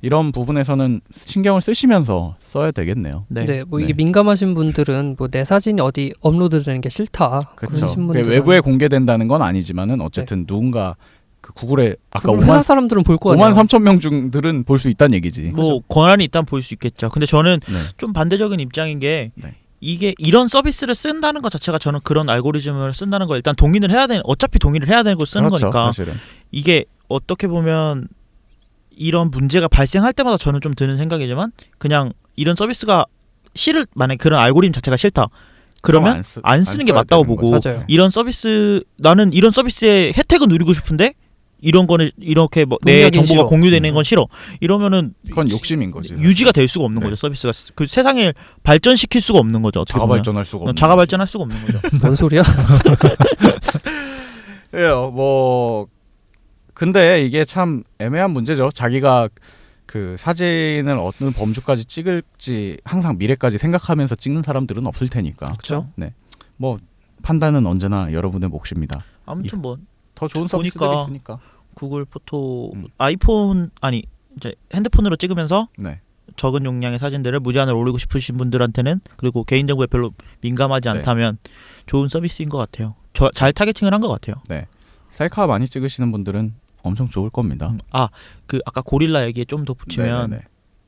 이런 부분에서는 신경을 쓰시면서 써야 되겠네요. 네. 네, 뭐 네. 이게 민감하신 분들은 뭐 내 사진이 어디 업로드되는 게 싫다. 그렇죠. 그러신 분들은 외부에 공개된다는 건 아니지만은 어쨌든 누군가 그 구글에 아까 구글 회사 5만 사람들은 볼 거 아니에요. 5만 3천 명 중들은 볼 수 있다는 얘기지. 뭐 권한이 있다면 볼 수 있겠죠. 근데 저는 네. 좀 반대적인 입장인 게 네. 이게 이런 서비스를 쓴다는 것 자체가 저는 그런 알고리즘을 쓴다는 거 일단 동의를 해야 되는 어차피 동의를 해야 되는 걸 쓰는 그렇죠, 거니까 사실은. 이게 어떻게 보면 이런 문제가 발생할 때마다 저는 좀 드는 생각이지만 그냥 이런 서비스가 만약에 그런 알고리즘 자체가 싫다 그러면 안 쓰는 게 써야 맞다고 되는 보고 거죠. 맞아요. 이런 서비스 나는 이런 서비스의 혜택은 누리고 싶은데 이런 거는 이렇게 뭐 내 동의하기 정보가 싫어. 공유되는 건 싫어. 이러면은 그건 욕심인 거지. 유지가 될 수가 없는 네. 거죠. 서비스가 그 세상을 발전시킬 수가 없는 거죠. 어떻게 자가 보면. 발전할 수가 없는 자가 거지. 발전할 수가 없는 거죠. 뭔 소리야? 예요. 뭐 근데 이게 참 애매한 문제죠. 자기가 그 사진을 어느 범주까지 찍을지 항상 미래까지 생각하면서 찍는 사람들은 없을 테니까. 그렇죠. 뭐 판단은 언제나 여러분의 몫입니다. 아무튼 뭐 더 좋은 서비스들이 보니까 있으니까. 구글 포토 음. 아이폰 아니 이제 핸드폰으로 찍으면서 네. 적은 용량의 사진들을 무제한으로 올리고 싶으신 분들한테는 그리고 개인정보에 별로 민감하지 네. 않다면 좋은 서비스인 것 같아요. 잘 타겟팅을 한 것 같아요. 셀카 많이 찍으시는 분들은 엄청 좋을 겁니다. 그 아까 고릴라 얘기에 좀 더 붙이면 네네네.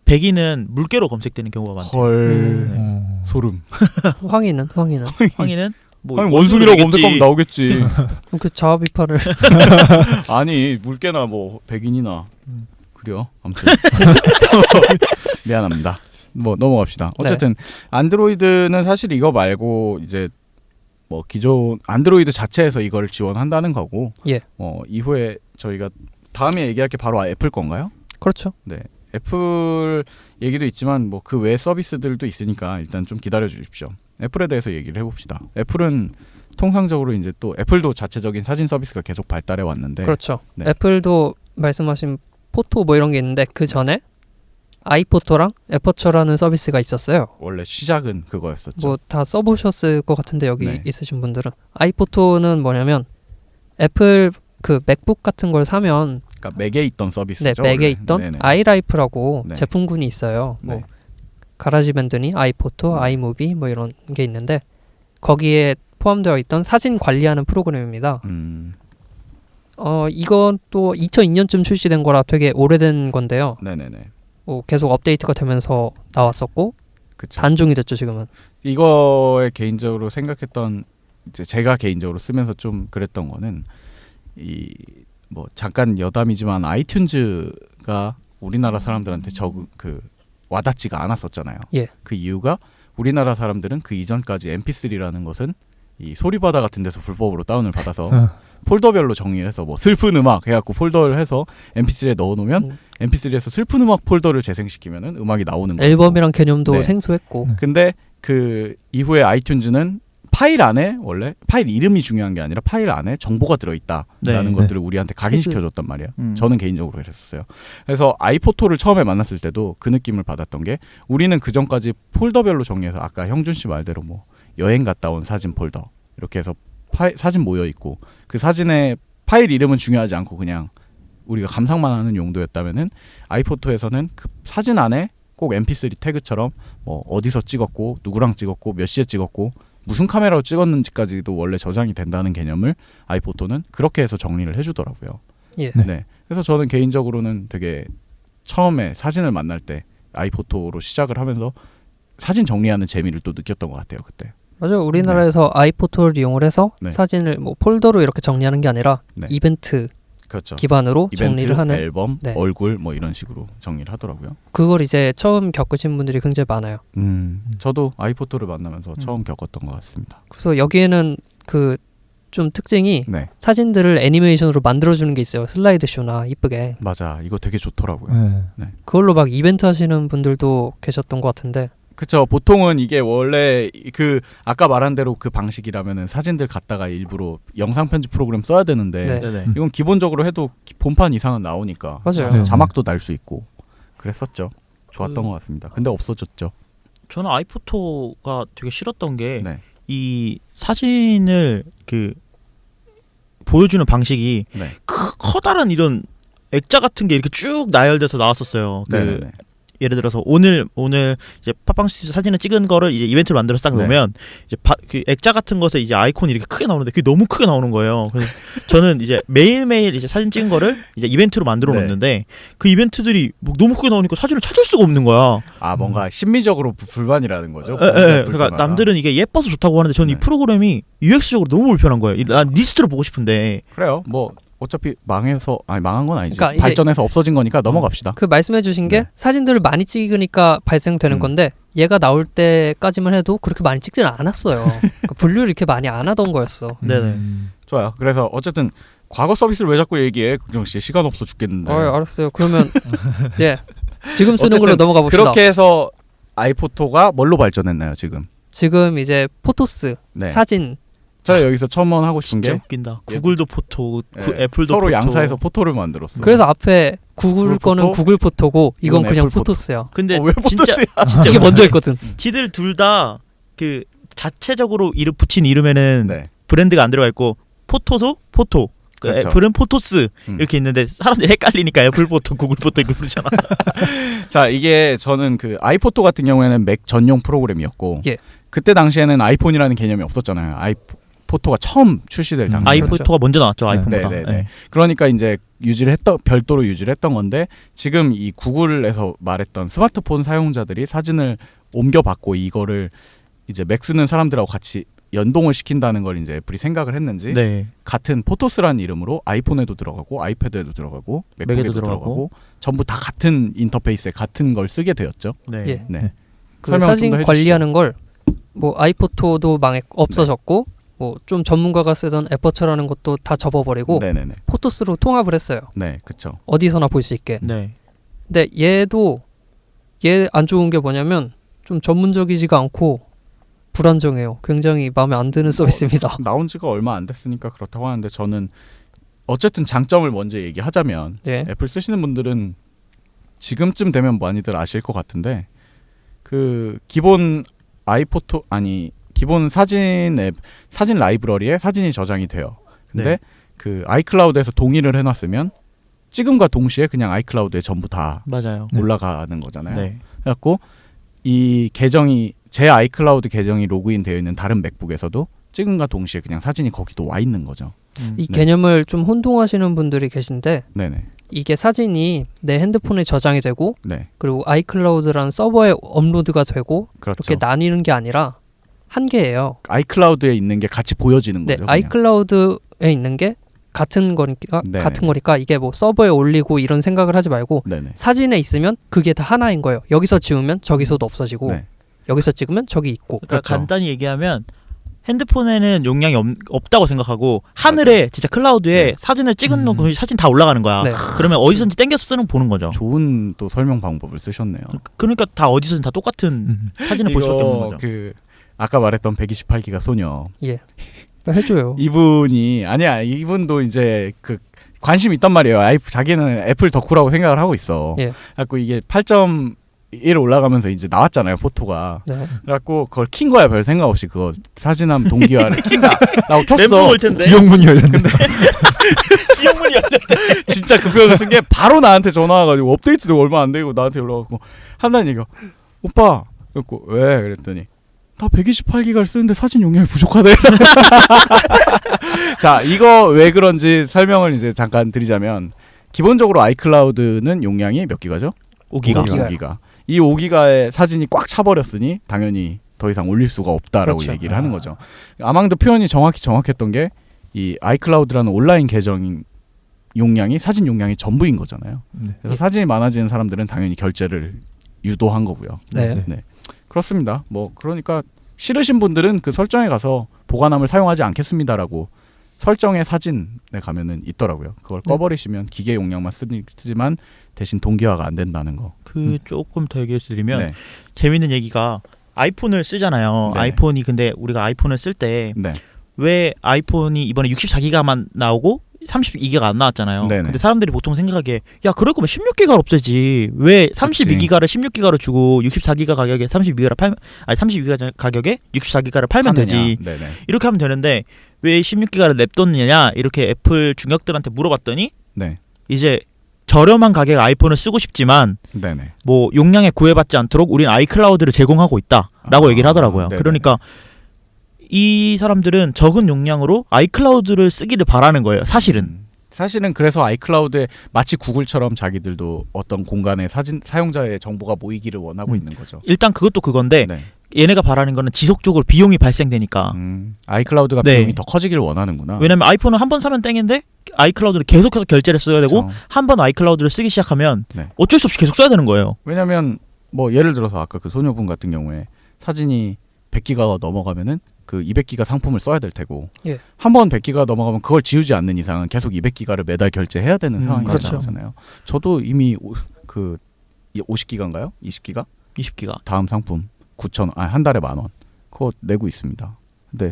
백인은 물개로 검색되는 경우가 많대요. 헐 소름. 황희는 황희는 뭐 아니 원숭이라고 원숭이겠지. 검색하면 나오겠지. 그 자아 비판을 아니 물개나 뭐 백인이나 그래요. 아무튼 미안합니다. 뭐 넘어갑시다. 어쨌든 안드로이드는 사실 이거 말고 이제 뭐 기존 안드로이드 자체에서 이걸 지원한다는 거고. 예. 이후에 저희가 다음에 얘기할 게 바로 애플 건가요? 그렇죠. 네. 애플 얘기도 있지만 뭐 그 외 서비스들도 있으니까 일단 좀 기다려 주십시오. 애플에 대해서 얘기를 해봅시다. 애플은 통상적으로 이제 또 애플도 자체적인 사진 서비스가 계속 발달해 왔는데 그렇죠. 네. 애플도 말씀하신 포토 뭐 이런 게 있는데 그 전에 아이포토랑 에퍼처라는 서비스가 있었어요. 원래 시작은 그거였었죠. 뭐 다 써보셨을 것 같은데 여기 네. 있으신 분들은 아이포토는 뭐냐면 애플 그 맥북 같은 걸 사면 그러니까 맥에 있던 네, 서비스죠. 맥에 원래. 있던 네네. 아이라이프라고 네. 제품군이 있어요. 네. 뭐 가라지밴드니 아이포토, 아이무비 뭐 이런 게 있는데 거기에 포함되어 있던 사진 관리하는 프로그램입니다. 이건 또 2002년쯤 출시된 거라 되게 오래된 건데요. 네네네. 뭐 계속 업데이트가 되면서 나왔었고 그쵸. 단종이 됐죠 지금은. 이거에 개인적으로 생각했던 이제 제가 개인적으로 쓰면서 좀 그랬던 거는 이 뭐 잠깐 여담이지만 아이튠즈가 우리나라 사람들한테 그 와닿지가 않았었잖아요. 예. 그 이유가 우리나라 사람들은 그 이전까지 MP3라는 것은 이 소리바다 같은 데서 불법으로 다운을 받아서 폴더별로 정리해서 뭐 슬픈 음악 해갖고 폴더를 해서 MP3에 넣어놓으면 MP3에서 슬픈 음악 폴더를 재생시키면은 음악이 나오는 거예요. 앨범이란 개념도 네. 생소했고 근데 그 이후에 아이튠즈는 파일 안에 원래 파일 이름이 중요한 게 아니라 파일 안에 정보가 들어있다라는 네. 것들을 우리한테 각인시켜줬단 말이야. 음. 저는 개인적으로 그랬었어요. 그래서 아이포토를 처음에 만났을 때도 그 느낌을 받았던 게 우리는 그 전까지 폴더별로 정리해서 아까 형준 씨 말대로 뭐 여행 갔다 온 사진 폴더 이렇게 해서 사진 모여 있고 그 사진의 파일 이름은 중요하지 않고 그냥 우리가 감상만 하는 용도였다면은 아이포토에서는 그 사진 안에 꼭 MP3 태그처럼 뭐 어디서 찍었고 누구랑 찍었고 몇 시에 찍었고 무슨 카메라로 찍었는지까지도 원래 저장이 된다는 개념을 아이포토는 그렇게 해서 정리를 해주더라고요. 예. 네. 그래서 저는 개인적으로는 되게 처음에 사진을 만날 때 아이포토로 시작을 하면서 사진 정리하는 재미를 또 느꼈던 것 같아요. 그때. 맞아요. 우리나라에서 아이포토를 이용을 해서 네. 사진을 뭐 폴더로 이렇게 정리하는 게 아니라 네. 이벤트 그렇죠. 기반으로 이벤트, 정리를 하는 앨범, 네. 얼굴 뭐 이런 식으로 정리를 하더라고요. 그걸 이제 처음 겪으신 분들이 굉장히 많아요. 저도 아이포토를 만나면서 처음 겪었던 것 같습니다. 그래서 여기에는 그 좀 특징이 네, 사진들을 애니메이션으로 만들어주는 게 있어요. 슬라이드 쇼나 이쁘게. 맞아. 이거 되게 좋더라고요. 그걸로 막 이벤트 하시는 분들도 계셨던 것 같은데. 그쵸. 보통은 이게 원래 그 아까 말한 대로 그 방식이라면은 사진들 갖다가 일부러 영상 편집 프로그램 써야 되는데 네. 네네. 이건 기본적으로 해도 본판 이상은 나오니까 맞아요. 네. 자막도 날 수 있고 그랬었죠. 좋았던 그- 것 같습니다. 근데 없어졌죠. 저는 아이포토가 되게 싫었던 게 네. 이 사진을 그 보여주는 방식이 네. 커다란 이런 액자 같은 게 이렇게 쭉 나열돼서 나왔었어요. 그 네네네. 예를 들어서 오늘 이제 팟빵 스튜디오 사진을 찍은 거를 이제 이벤트로 만들어서 딱 네. 놓으면 이제 그 액자 같은 것에 이제 아이콘이 이렇게 크게 나오는데 그게 너무 크게 나오는 거예요. 그래서 저는 이제 매일매일 이제 사진 찍은 거를 이제 이벤트로 만들어 네. 놓는데 그 이벤트들이 뭐 너무 크게 나오니까 사진을 찾을 수가 없는 거야. 아 뭔가 심미적으로 불만이라는 거죠. 그러니까 남들은 이게 예뻐서 좋다고 하는데 저는 네. 이 프로그램이 UX적으로 너무 불편한 거예요. 난 리스트로 보고 싶은데. 그래요. 뭐 어차피 망한 건 아니지. 그러니까 이제 발전해서 없어진 거니까 넘어갑시다. 그 말씀해주신 게 네. 사진들을 많이 찍으니까 발생되는 건데 얘가 나올 때까지만 해도 그렇게 많이 찍지는 않았어요. 그러니까 분류를 이렇게 많이 안 하던 거였어. 네네. 좋아요. 그래서 어쨌든 과거 서비스를 왜 자꾸 얘기해? 국정 씨 시간 없어 죽겠는데. 알았어요. 그러면 예 지금 쓰는 어쨌든 걸로 넘어가 봅시다. 그렇게 해서 아이포토가 뭘로 발전했나요 지금? 지금 이제 포토스 네. 사진 제가 여기서 첨언 하고 싶은 진짜 게 웃긴다. 구글도 포토, 예, 애플도 서로 포토. 양사에서 포토를 만들었어. 그래서 앞에 구글 구글 거는 포토? 구글 포토고 이건 이건 그냥 애플 포토. 포토스야. 근데 왜 진짜 포토스야? 이게 먼저 있거든. 지들 둘 다 그 자체적으로 이름 붙인 이름에는 네. 브랜드가 안 들어가 있고 포토도 포토. 그 그렇죠. 애플은 포토스 음. 이렇게 있는데 사람들이 헷갈리니까 애플 포토, 구글 포토 이렇게 부르잖아. 자 이게 저는 그 아이포토 같은 경우에는 맥 전용 프로그램이었고 예. 그때 당시에는 아이폰이라는 개념이 없었잖아요. 아이포토가 처음 출시될 당시. 아이포토가 먼저 나왔죠. 아이폰보다. 네네네. 네. 그러니까 이제 별도로 유지를 했던 건데 지금 이 구글에서 말했던 스마트폰 사용자들이 사진을 옮겨받고 이거를 이제 맥 쓰는 사람들하고 같이 연동을 시킨다는 걸 이제 애플이 생각을 했는지 네. 같은 포토스라는 이름으로 아이폰에도 들어가고 아이패드에도 들어가고 맥북에도 맥에도 들어가고 전부 다 같은 인터페이스에 같은 걸 쓰게 되었죠. 네. 예. 네. 그 설명 좀 사진 더 해주시죠. 관리하는 걸 뭐 아이포토도 없어졌고 뭐 좀 전문가가 쓰던 에퍼처라는 것도 다 접어버리고 네네네. 포토스로 통합을 했어요. 네, 그렇죠. 어디서나 볼 수 있게. 네. 근데 얘 안 좋은 게 뭐냐면 좀 전문적이지가 않고 불안정해요. 굉장히 마음에 안 드는 서비스입니다. 나온 지가 얼마 안 됐으니까 그렇다고 하는데 저는 어쨌든 장점을 먼저 얘기하자면 예. 애플 쓰시는 분들은 지금쯤 되면 많이들 아실 것 같은데 그 기본 기본 사진 앱 사진 라이브러리에 사진이 저장이 돼요. 근데 네. 그 아이클라우드에서 동의를 해놨으면 찍음과 동시에 그냥 아이클라우드에 전부 다 맞아요. 올라가는 거잖아요. 네. 그래갖고 이 계정이 제 아이클라우드 계정이 로그인 되어 있는 다른 맥북에서도 찍음과 동시에 그냥 사진이 거기도 와 있는 거죠. 이 네. 개념을 좀 혼동하시는 분들이 계신데 네네. 이게 사진이 내 핸드폰에 저장이 되고 네. 그리고 아이클라우드라는 서버에 업로드가 되고 그렇죠. 이렇게 나뉘는 게 아니라 한 개예요. 아이클라우드에 있는 게 같이 보여지는 네, 거죠. 그냥. 아이클라우드에 있는 게 같은 거니까 네네. 같은 거니까 이게 뭐 서버에 올리고 이런 생각을 하지 말고 네네. 사진에 있으면 그게 다 하나인 거예요. 여기서 지우면 저기서도 없어지고 네. 여기서 찍으면 저기 있고. 그러니까 그렇죠. 간단히 얘기하면 핸드폰에는 용량이 없다고 생각하고 하늘에 진짜 클라우드에 네. 사진을 찍은 거 사진 다 올라가는 거야. 네. 그러면 어디선지 땡겨서 쓰는 보는 거죠. 좋은 또 설명 방법을 쓰셨네요. 그러니까 다 어디서든 다 똑같은 사진을 볼 수밖에 없는 거죠. 그 아까 말했던 128기가 소녀 예. 해줘요. 이분도 이제 그 관심 있단 말이에요. 자기는 애플 덕후라고 생각을 하고 있어. 예. 그래갖고 이게 8.1 올라가면서 이제 나왔잖아요, 포토가. 네. 그래갖고 그걸 킨 거야, 별 생각 없이. 그거 사진함 동기화를 킨다라고 켰어. 멘붕 올 텐데. 지역문이 열렸는데 지역문이 열렸대. 진짜 급해서 쓴 게 바로 나한테 전화 와가지고 업데이트도 얼마 안 되고 나한테 연락와서 한다는 얘기가 오빠 그랬고 왜 그랬더니 나 128기가를 쓰는데 사진 용량이 부족하대. 자 이거 왜 그런지 설명을 이제 잠깐 드리자면 기본적으로 아이클라우드는 용량이 몇 기가죠? 5기가. 5기가. 이 5기가의 사진이 꽉 차버렸으니 당연히 더 이상 올릴 수가 없다라고 그렇죠. 얘기를 하는 거죠. 아망도 표현이 정확했던 게 이 아이클라우드라는 온라인 계정 용량이 사진 용량이 전부인 거잖아요. 그래서 사진이 많아지는 사람들은 당연히 결제를 유도한 거고요. 네. 그렇습니다. 뭐 그러니까 싫으신 분들은 그 설정에 가서 보관함을 사용하지 않겠습니다라고 설정의 사진에 가면은 있더라고요. 그걸 꺼버리시면 기계 용량만 쓰지만 대신 동기화가 안 된다는 거. 조금 더 얘기해 드리면 네. 재밌는 얘기가 아이폰을 쓰잖아요. 네. 아이폰이 근데 우리가 아이폰을 쓸 때 왜 네. 아이폰이 이번에 64기가만 나오고 32기가 안 나왔잖아요. 네네. 근데 사람들이 보통 생각하기에 야 그럴 거면 16기가를 없애지 왜 32기가를 16기가로 주고 64기가 가격에 32기가 가격에 64기가를 팔면 되지 네네. 이렇게 하면 되는데 왜 16기가를 냅뒀느냐 이렇게 애플 중역들한테 물어봤더니 네. 이제 저렴한 가격 아이폰을 쓰고 싶지만 네네. 뭐 용량에 구애받지 않도록 우린 아이클라우드를 제공하고 있다라고 얘기를 하더라고요. 네네. 그러니까 이 사람들은 적은 용량으로 아이클라우드를 쓰기를 바라는 거예요. 사실은. 사실은 그래서 아이클라우드에 마치 구글처럼 자기들도 어떤 공간에 사용자의 정보가 모이기를 원하고 있는 거죠. 일단 그것도 그건데 네. 얘네가 바라는 거는 지속적으로 비용이 발생되니까. 아이클라우드가 네. 비용이 더 커지길 원하는구나. 왜냐면 아이폰은 한 번 사면 땡인데 아이클라우드를 계속해서 결제를 써야 되고 그렇죠. 한 번 아이클라우드를 쓰기 시작하면 네. 어쩔 수 없이 계속 써야 되는 거예요. 왜냐면 뭐 예를 들어서 아까 그 소녀분 같은 경우에 사진이 100기가가 넘어가면은 그 200기가 상품을 써야 될 테고 예. 한 번 100기가 넘어가면 그걸 지우지 않는 이상은 계속 200기가를 매달 결제해야 되는 상황이 그렇죠. 되잖아요. 저도 이미 그 50기가인가요? 20기가? 20기가. 다음 상품 9,000원, 한 달에 10,000원 그거 내고 있습니다. 근데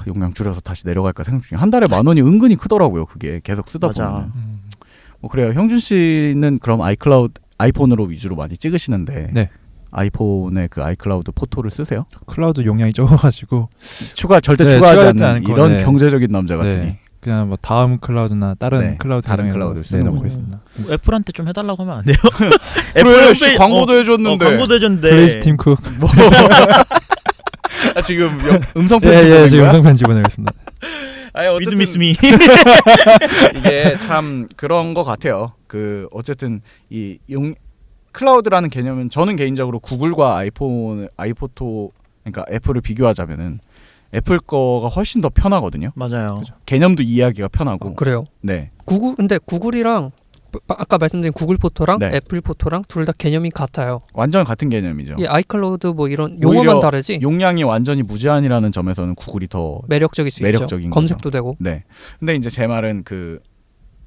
용량 줄여서 다시 내려갈까 생각 중에 한 달에 10,000원이 은근히 크더라고요. 그게 계속 쓰다 맞아. 보면. 뭐 그래요. 형준 씨는 그럼 아이폰으로 위주로 많이 찍으시는데 네. 아이폰에 그 아이클라우드 포토를 쓰세요? 클라우드 용량이 적어가지고 절대 네, 추가하지 추가하지 않는 않고, 이런 네. 경제적인 남자 같으니. 네. 그냥 뭐 다음 클라우드나 다른 네, 클라우드 다른 계정에 클라우드를 쓰는 넣고 거예요. 있습니다. 애플한테 좀 해달라고 하면 안 돼요? 그래, 홈페이지- 광고도 해줬는데. 광고도 해줬는데. 플레이스 팀 쿡. 지금 음성 예, 편집 예, 보낸 지금 거야? 음성 편집 보내겠습니다. 아니, With me, me. 이게 참 그런 거 같아요. 그 어쨌든 이 클라우드라는 개념은 저는 개인적으로 구글과 아이포토 그러니까 애플을 비교하자면은 애플 거가 훨씬 더 편하거든요. 맞아요. 개념도 이해하기가 편하고. 그래요. 네. 근데 구글이랑 아까 말씀드린 구글 포토랑 네. 애플 포토랑 둘 다 개념이 같아요. 완전 같은 개념이죠. 이 아이클라우드 뭐 이런 오히려 용어만 다르지 용량이 완전히 무제한이라는 점에서는 구글이 더 매력적일 수 매력적인 있죠. 거죠. 검색도 되고. 네. 근데 이제 제 말은 그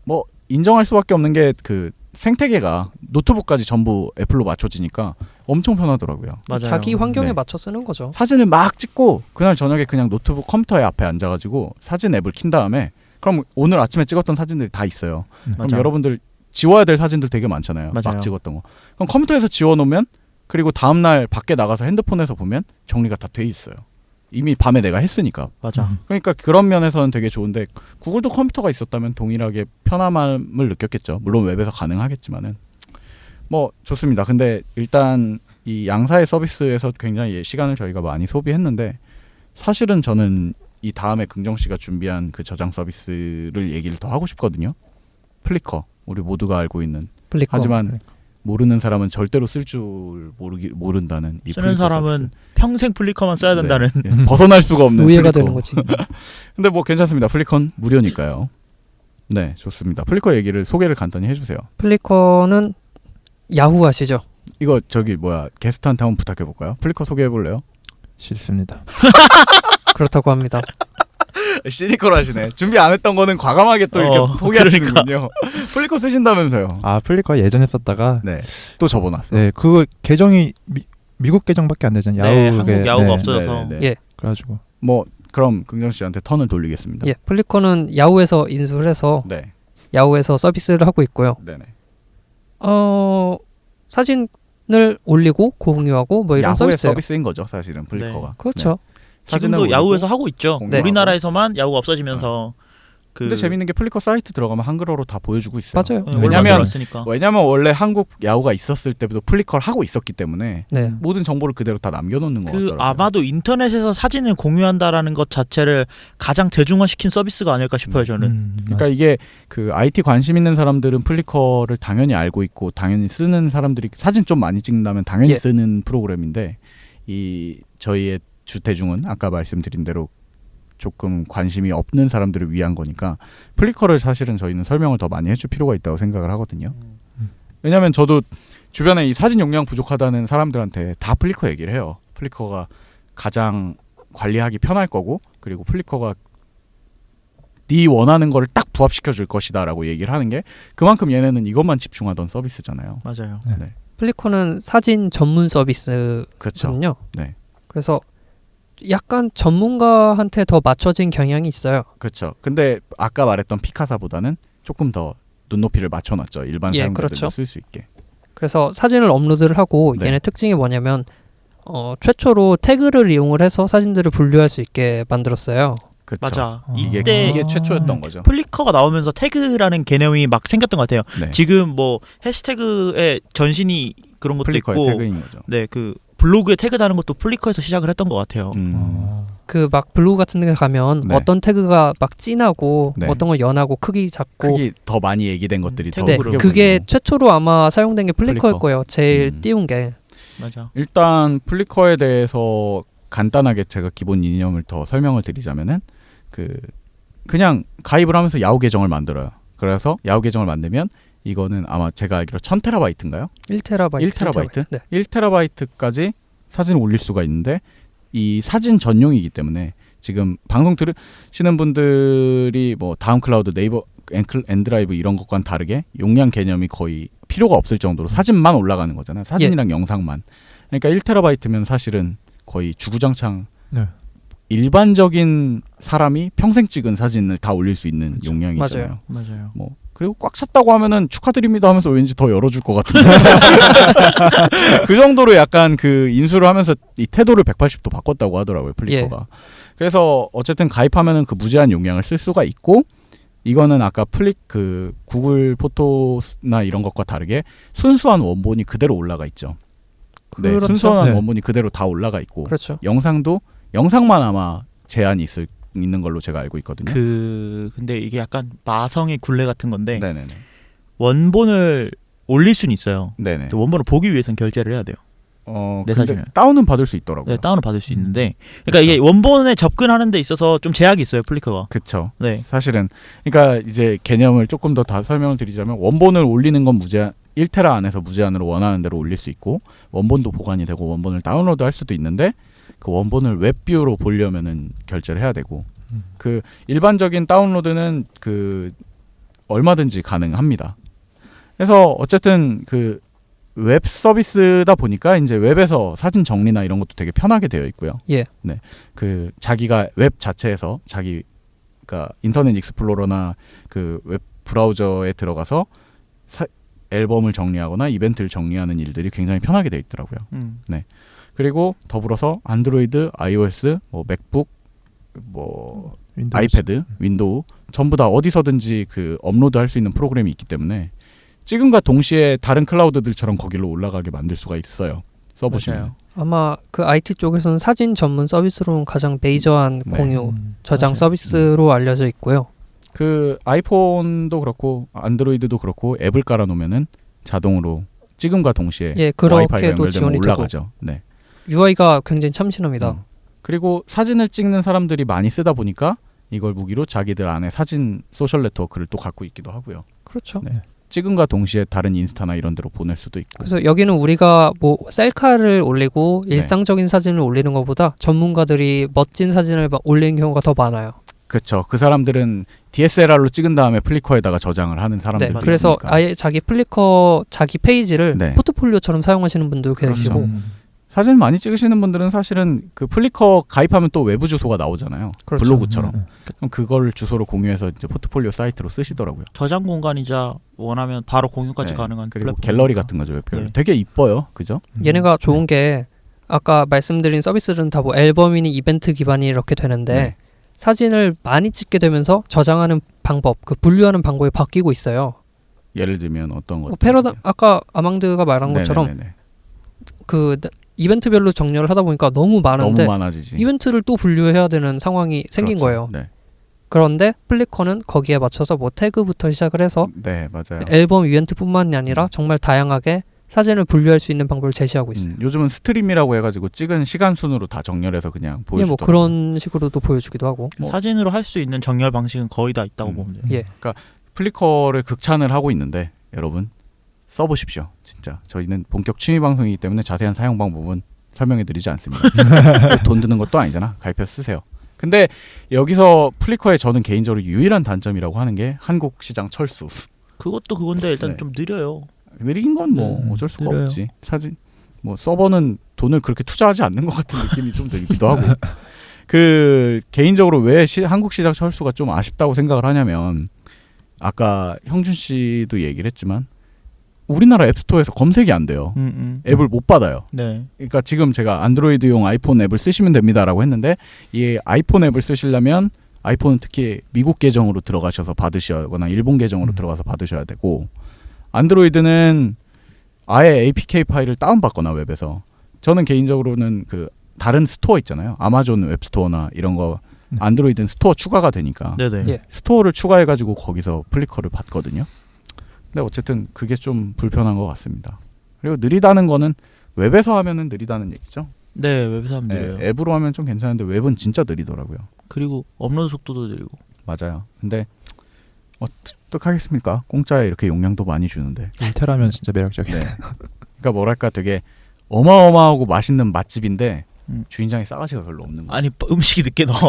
뭐 인정할 수밖에 없는 게 그 생태계가 노트북까지 전부 애플로 맞춰지니까 엄청 편하더라고요. 맞아요. 자기 환경에 네. 맞춰 쓰는 거죠. 사진을 막 찍고 그날 저녁에 그냥 노트북 컴퓨터에 앞에 앉아가지고 사진 앱을 킨 다음에 그럼 오늘 아침에 찍었던 사진들이 다 있어요. 그럼 맞아. 여러분들 지워야 될 사진들 되게 많잖아요. 맞아요. 막 찍었던 거. 그럼 컴퓨터에서 지워놓으면 그리고 다음날 밖에 나가서 핸드폰에서 보면 정리가 다 돼 있어요. 이미 밤에 내가 했으니까. 맞아. 그러니까 그런 면에서는 되게 좋은데 구글도 컴퓨터가 있었다면 동일하게 편함을 느꼈겠죠. 물론 웹에서 가능하겠지만은 뭐 좋습니다. 근데 일단 이 양사의 서비스에서 굉장히 시간을 저희가 많이 소비했는데 사실은 저는 이 다음에 긍정 씨가 준비한 그 저장 서비스를 얘기를 더 하고 싶거든요. 플리커 우리 모두가 알고 있는 플리커. 하지만 모르는 사람은 절대로 쓸 줄 모른다는 이 쓰는 플리커 사람은 서비스. 평생 플리커만 써야 된다는. 네. 벗어날 수가 없는 노예가 플리커. 되는 거지. 근데 뭐 괜찮습니다. 플리커는 무료니까요. 네, 좋습니다. 플리커 얘기를 소개를 간단히 해주세요. 플리커는 야후 아시죠? 이거 저기 뭐야 게스트한테 한번 부탁해 볼까요? 플리커 소개해 볼래요? 싫습니다. 그렇다고 합니다. 시니컬 하시네. 준비 안 했던 거는 과감하게 또 이렇게 포기하시는군요. 플리커 쓰신다면서요? 아 플리커 예전에 썼다가 네, 또 접어놨어. 네 그거 계정이 미국 계정밖에 안 되잖아요. 네, 야후에. 한국 야후가 네. 없어져서. 네, 네. 예. 그래가지고 뭐 그럼 긍정 씨한테 턴을 돌리겠습니다. 예, 플리커는 야후에서 인수를 해서 네, 야후에서 서비스를 하고 있고요. 네네. 사진을 올리고 공유하고 뭐 이런 야후의 서비스예요. 서비스인 거죠, 사실은 플리커가. 그렇죠. 사진을 지금도 올리고 야후에서 하고 있죠. 공유하고. 우리나라에서만 야후가 없어지면서 근데 재밌는 게 플리커 사이트 들어가면 한글어로 다 보여주고 있어요. 맞아요. 왜냐면 으니까 왜냐면 원래 한국 야후가 있었을 때부터 플리커를 하고 있었기 때문에 네. 모든 정보를 그대로 다 남겨놓는 것 그 같더라고요. 아마도 인터넷에서 사진을 공유한다라는 것 자체를 가장 대중화시킨 서비스가 아닐까 싶어요. 저는. 그러니까 이게 그 IT 관심 있는 사람들은 플리커를 당연히 알고 있고 당연히 쓰는 사람들이 사진 좀 많이 찍는다면 당연히 예. 쓰는 프로그램인데 이 저희의 주대중은 아까 말씀드린 대로 조금 관심이 없는 사람들을 위한 거니까 플리커를 사실은 저희는 설명을 더 많이 해줄 필요가 있다고 생각을 하거든요. 왜냐하면 저도 주변에 이 사진 용량 부족하다는 사람들한테 다 플리커 얘기를 해요. 플리커가 가장 관리하기 편할 거고 그리고 플리커가 네 원하는 거를 딱 부합시켜 줄 것이다라고 얘기를 하는 게 그만큼 얘네는 이것만 집중하던 서비스잖아요. 맞아요. 네. 플리커는 사진 전문 서비스거든요. 그렇죠. 네. 그래서 약간 전문가한테 더 맞춰진 경향이 있어요. 그렇죠. 근데 아까 말했던 피카사보다는 조금 더 눈높이를 맞춰놨죠. 일반 예, 사용자들도 그렇죠. 쓸 수 있게. 그래서 사진을 업로드를 하고 네. 얘네 특징이 뭐냐면 최초로 태그를 이용을 해서 사진들을 분류할 수 있게 만들었어요. 그렇죠. 맞아. 이게 이때 최초였던 거죠. 플리커가 나오면서 태그라는 개념이 막 생겼던 것 같아요. 네. 지금 뭐 해시태그의 전신이 그런 것도 플리커의 있고, 태그인 거죠. 네, 그 블로그에 태그 다는 것도 플리커에서 시작을 했던 것 같아요. 그 막 블로그 같은 데 가면 네. 어떤 태그가 막 진하고 네. 어떤 건 연하고 크기 작고 크기 더 많이 얘기된 것들이 더 네, 크게 그게 보이고. 최초로 아마 사용된 게 플리커일 플리커. 거예요. 제일 띄운 게. 맞아. 일단 플리커에 대해서 간단하게 제가 기본 이념을 더 설명을 드리자면은 그냥 가입을 하면서 야후 계정을 만들어요. 그래서 야후 계정을 만들면 이거는 아마 제가 알기로 1000TB인가요? 1TB. 1TB? 네. 1TB까지 사진을 올릴 수가 있는데 이 사진 전용이기 때문에 지금 방송 들으시는 분들이 뭐 다운클라우드, 네이버 엔드라이브 이런 것과는 다르게 용량 개념이 거의 필요가 없을 정도로 사진만 올라가는 거잖아요. 사진이랑 영상만. 그러니까 1TB면 사실은 거의 주구장창 네. 일반적인 사람이 평생 찍은 사진을 다 올릴 수 있는 용량이잖아요. 맞아요. 뭐 그리고 꽉 찼다고 하면은 축하드립니다 하면서 왠지 더 열어줄 것 같은데 그 정도로 약간 그 인수를 하면서 이 태도를 180도 바꿨다고 하더라고요 플리커가. 그래서 어쨌든 가입하면은 그 무제한 용량을 쓸 수가 있고 이거는 아까 그 구글 포토나 이런 것과 다르게 순수한 원본이 그대로 올라가 있죠. 네, 그렇죠. 순수한 네. 원본이 그대로 다 올라가 있고 그렇죠. 영상만 아마 제한이 있는 걸로 제가 알고 있거든요. 근데 이게 약간 마성의 굴레 같은 건데 네네네. 원본을 올릴 수는 있어요. 네네. 원본을 보기 위해서는 결제를 해야 돼요. 내 근데 사진을. 다운은 받을 수 있더라고요. 네, 다운을 받을 수 있는데, 그러니까 이게 원본에 접근하는 데 있어서 좀 제약이 있어요, 플리커가. 그렇죠. 네, 사실은 그러니까 이제 개념을 조금 더 설명을 드리자면 원본을 올리는 건 무제한 1테라 안에서 무제한으로 원하는 대로 올릴 수 있고 원본도 보관이 되고 원본을 다운로드 할 수도 있는데 그 원본을 웹뷰로 보려면은 결제를 해야 되고 그 일반적인 다운로드는 그 얼마든지 가능합니다. 그래서 어쨌든 그 웹 서비스다 보니까 이제 웹에서 사진 정리나 이런 것도 되게 편하게 되어 있고요. 예. 네. 그 자기가 웹 자체에서 그러니까 인터넷 익스플로러나 그 웹 브라우저에 들어가서 앨범을 정리하거나 이벤트를 정리하는 일들이 굉장히 편하게 되어 있더라고요. 네. 그리고 더불어서 안드로이드, iOS, 뭐 맥북, 뭐 윈도우즈. 아이패드, 윈도우 전부 다 어디서든지 그 업로드할 수 있는 프로그램이 있기 때문에 지금과 동시에 다른 클라우드들처럼 거기로 올라가게 만들 수가 있어요. 써보시면. 맞아요. 아마 그 IT 쪽에서는 사진 전문 서비스로는 가장 메이저한 네. 공유 저장 맞아요. 서비스로 알려져 있고요. 그 아이폰도 그렇고 안드로이드도 그렇고 앱을 깔아놓으면은 자동으로 찍음과 동시에 예, 와이파이가 그렇게도 연결되면 지원이 되고 올라가죠. 네. UI가 굉장히 참신합니다. 그리고 사진을 찍는 사람들이 많이 쓰다 보니까 이걸 무기로 자기들 안에 사진 소셜 네트워크를 또 갖고 있기도 하고요. 그렇죠. 네. 찍음과 동시에 다른 인스타나 이런 데로 보낼 수도 있고. 그래서 여기는 우리가 뭐 셀카를 올리고 네. 일상적인 사진을 올리는 것보다 전문가들이 멋진 사진을 막 올리는 경우가 더 많아요. 그렇죠. 그 사람들은 DSLR로 찍은 다음에 플리커에다가 저장을 하는 네, 사람들도 그래서 있으니까. 아예 자기 플리커 자기 페이지를 네. 포트폴리오처럼 사용하시는 분도 계시고 그렇죠. 사진 많이 찍으시는 분들은 사실은 그 플리커 가입하면 또 외부 주소가 나오잖아요. 그렇죠. 블로그처럼. 그럼 그걸 주소로 공유해서 이제 포트폴리오 사이트로 쓰시더라고요. 저장 공간이자 원하면 바로 공유까지 네. 가능한 그리고 플랫폼이니까. 갤러리 같은 거죠. 웹갤러리. 네. 되게 이뻐요. 그죠? 얘네가 좋은 게 아까 말씀드린 서비스는 다 뭐 앨범이니 이벤트 기반이 이렇게 되는데 네. 사진을 많이 찍게 되면서 저장하는 방법, 그 분류하는 방법이 바뀌고 있어요. 예를 들면 어떤 것? 아까 아망드가 말한 것처럼 그 이벤트별로 정렬을 하다 보니까 너무 많은데 너무 많아지지. 이벤트를 또 분류해야 되는 상황이 생긴 그렇죠. 거예요. 네. 그런데 플리커는 거기에 맞춰서 뭐 태그부터 시작을 해서 네, 맞아요. 앨범 이벤트뿐만이 아니라 정말 다양하게 사진을 분류할 수 있는 방법을 제시하고 있어요. 요즘은 스트림이라고 해가지고 찍은 시간 순으로 다 정렬해서 그냥 예, 보여주더라고요. 뭐 그런 식으로도 보여주기도 하고. 사진으로 할 수 있는 정렬 방식은 거의 다 있다고 음. 보면 돼요. 예. 플리커를 극찬을 하고 있는데 여러분 써보십시오. 진짜 저희는 본격 취미 방송이기 때문에 자세한 사용 방법은 설명해드리지 않습니다. 돈 드는 것도 아니잖아. 가입해서 쓰세요. 근데 여기서 플리커의 저는 개인적으로 유일한 단점이라고 하는 게 한국 시장 철수. 그것도 그건데 일단 네. 좀 느려요. 느린 건 뭐 어쩔 수가 느려요. 없지. 사진 뭐 서버는 돈을 그렇게 투자하지 않는 것 같은 느낌이 좀 들기도 하고. 그 개인적으로 왜 한국 시장 철수가 좀 아쉽다고 생각을 하냐면 아까 형준 씨도 얘기를 했지만 우리나라 앱스토어에서 검색이 안 돼요. 앱을 못 받아요. 네. 그러니까 지금 제가 안드로이드용 아이폰 앱을 쓰시면 됩니다라고 했는데 이 아이폰 앱을 쓰시려면 아이폰은 특히 미국 계정으로 들어가셔서 받으시거나 일본 계정으로 들어가서 받으셔야 되고 안드로이드는 아예 APK 파일을 다운받거나 웹에서 저는 개인적으로는 그 다른 스토어 있잖아요. 아마존 웹스토어나 이런 거 안드로이드는 스토어 추가가 되니까 네네. 예. 스토어를 추가해가지고 거기서 플리커를 받거든요. 근데 어쨌든 그게 좀 불편한 것 같습니다. 그리고 느리다는 거는 웹에서 하면은 느리다는 얘기죠. 네, 웹에서 하면 돼요. 앱으로 하면 좀 괜찮은데 웹은 진짜 느리더라고요. 그리고 업로드 속도도 느리고. 맞아요. 근데 어떡하겠습니까? 공짜에 이렇게 용량도 많이 주는데. 1테라면 진짜 매력적이네. 네. 그러니까 뭐랄까 되게 어마어마하고 맛있는 맛집인데 주인장이 싸가지가 별로 없는 거예요. 아니 음식이 늦게 나와.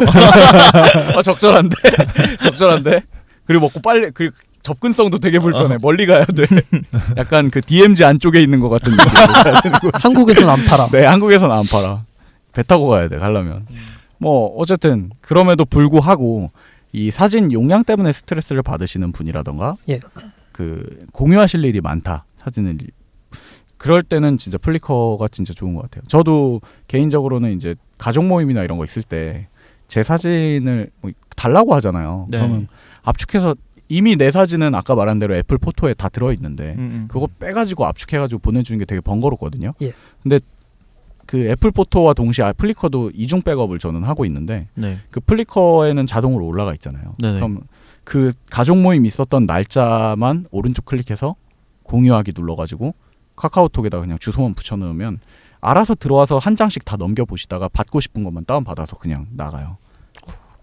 적절한데? 적절한데? 그리고 먹고 빨리 그리고 접근성도 되게 불편해. 멀리 가야 돼. 약간 그 DMZ 안쪽에 있는 것 같은 느낌으로 가야 되는 거지. 한국에서는 안 팔아. 네, 한국에서는 안 팔아. 배 타고 가야 돼, 가려면. 뭐 어쨌든 그럼에도 불구하고 이 사진 용량 때문에 스트레스를 받으시는 분이라던가 예. 그 공유하실 일이 많다. 사진을 그럴 때는 진짜 플리커가 진짜 좋은 것 같아요. 저도 개인적으로는 이제 가족 모임이나 이런 거 있을 때 제 사진을 뭐 달라고 하잖아요. 네. 그러면 압축해서 이미 내 사진은 아까 말한 대로 애플 포토에 다 들어있는데 그거 빼가지고 압축해가지고 보내주는 게 되게 번거롭거든요. 예. 근데 그 애플 포토와 동시에 플리커도 이중 백업을 저는 하고 있는데 네. 그 플리커에는 자동으로 올라가 있잖아요. 네네. 그럼 그 가족 모임 있었던 날짜만 오른쪽 클릭해서 공유하기 눌러가지고 카카오톡에다 그냥 주소만 붙여넣으면 알아서 들어와서 한 장씩 다 넘겨보시다가 받고 싶은 것만 다운받아서 그냥 나가요.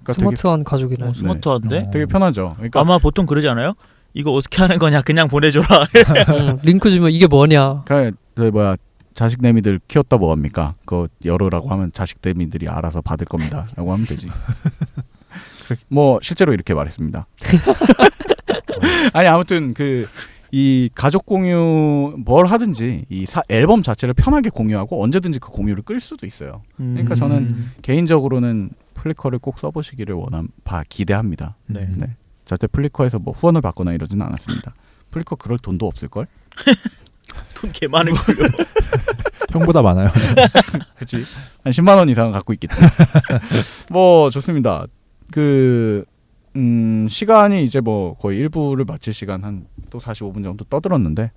그러니까 스마트한 가족이네. 스마트한데? 되게 편하죠. 그러니까 아마 보통 그러지 않아요? 이거 어떻게 하는 거냐? 그냥 보내줘라. 링크 주면 이게 뭐냐. 그 뭐야 자식 내미들 키웠다 뭐합니까? 그거 열으라고 하면 자식 내미들이 알아서 받을 겁니다.라고 하면 되지. 뭐 실제로 이렇게 말했습니다. 아니 아무튼 이 가족 공유 뭘 하든지 이 앨범 자체를 편하게 공유하고 언제든지 그 공유를 끌 수도 있어요. 그러니까 저는 개인적으로는 플리커를 꼭 써보시기를 기대합니다. 네. 네. 절대 플리커에서 뭐 후원을 받거나 이러지는 않았습니다. 플리커 그럴 돈도 없을 걸. 돈 개 많은 걸로. 형보다 많아요. 그렇지. 한 10만 원 이상 갖고 있겠지. 뭐 좋습니다. 시간이 이제 뭐 거의 1부를 마칠 시간 한 또 45분 정도 떠들었는데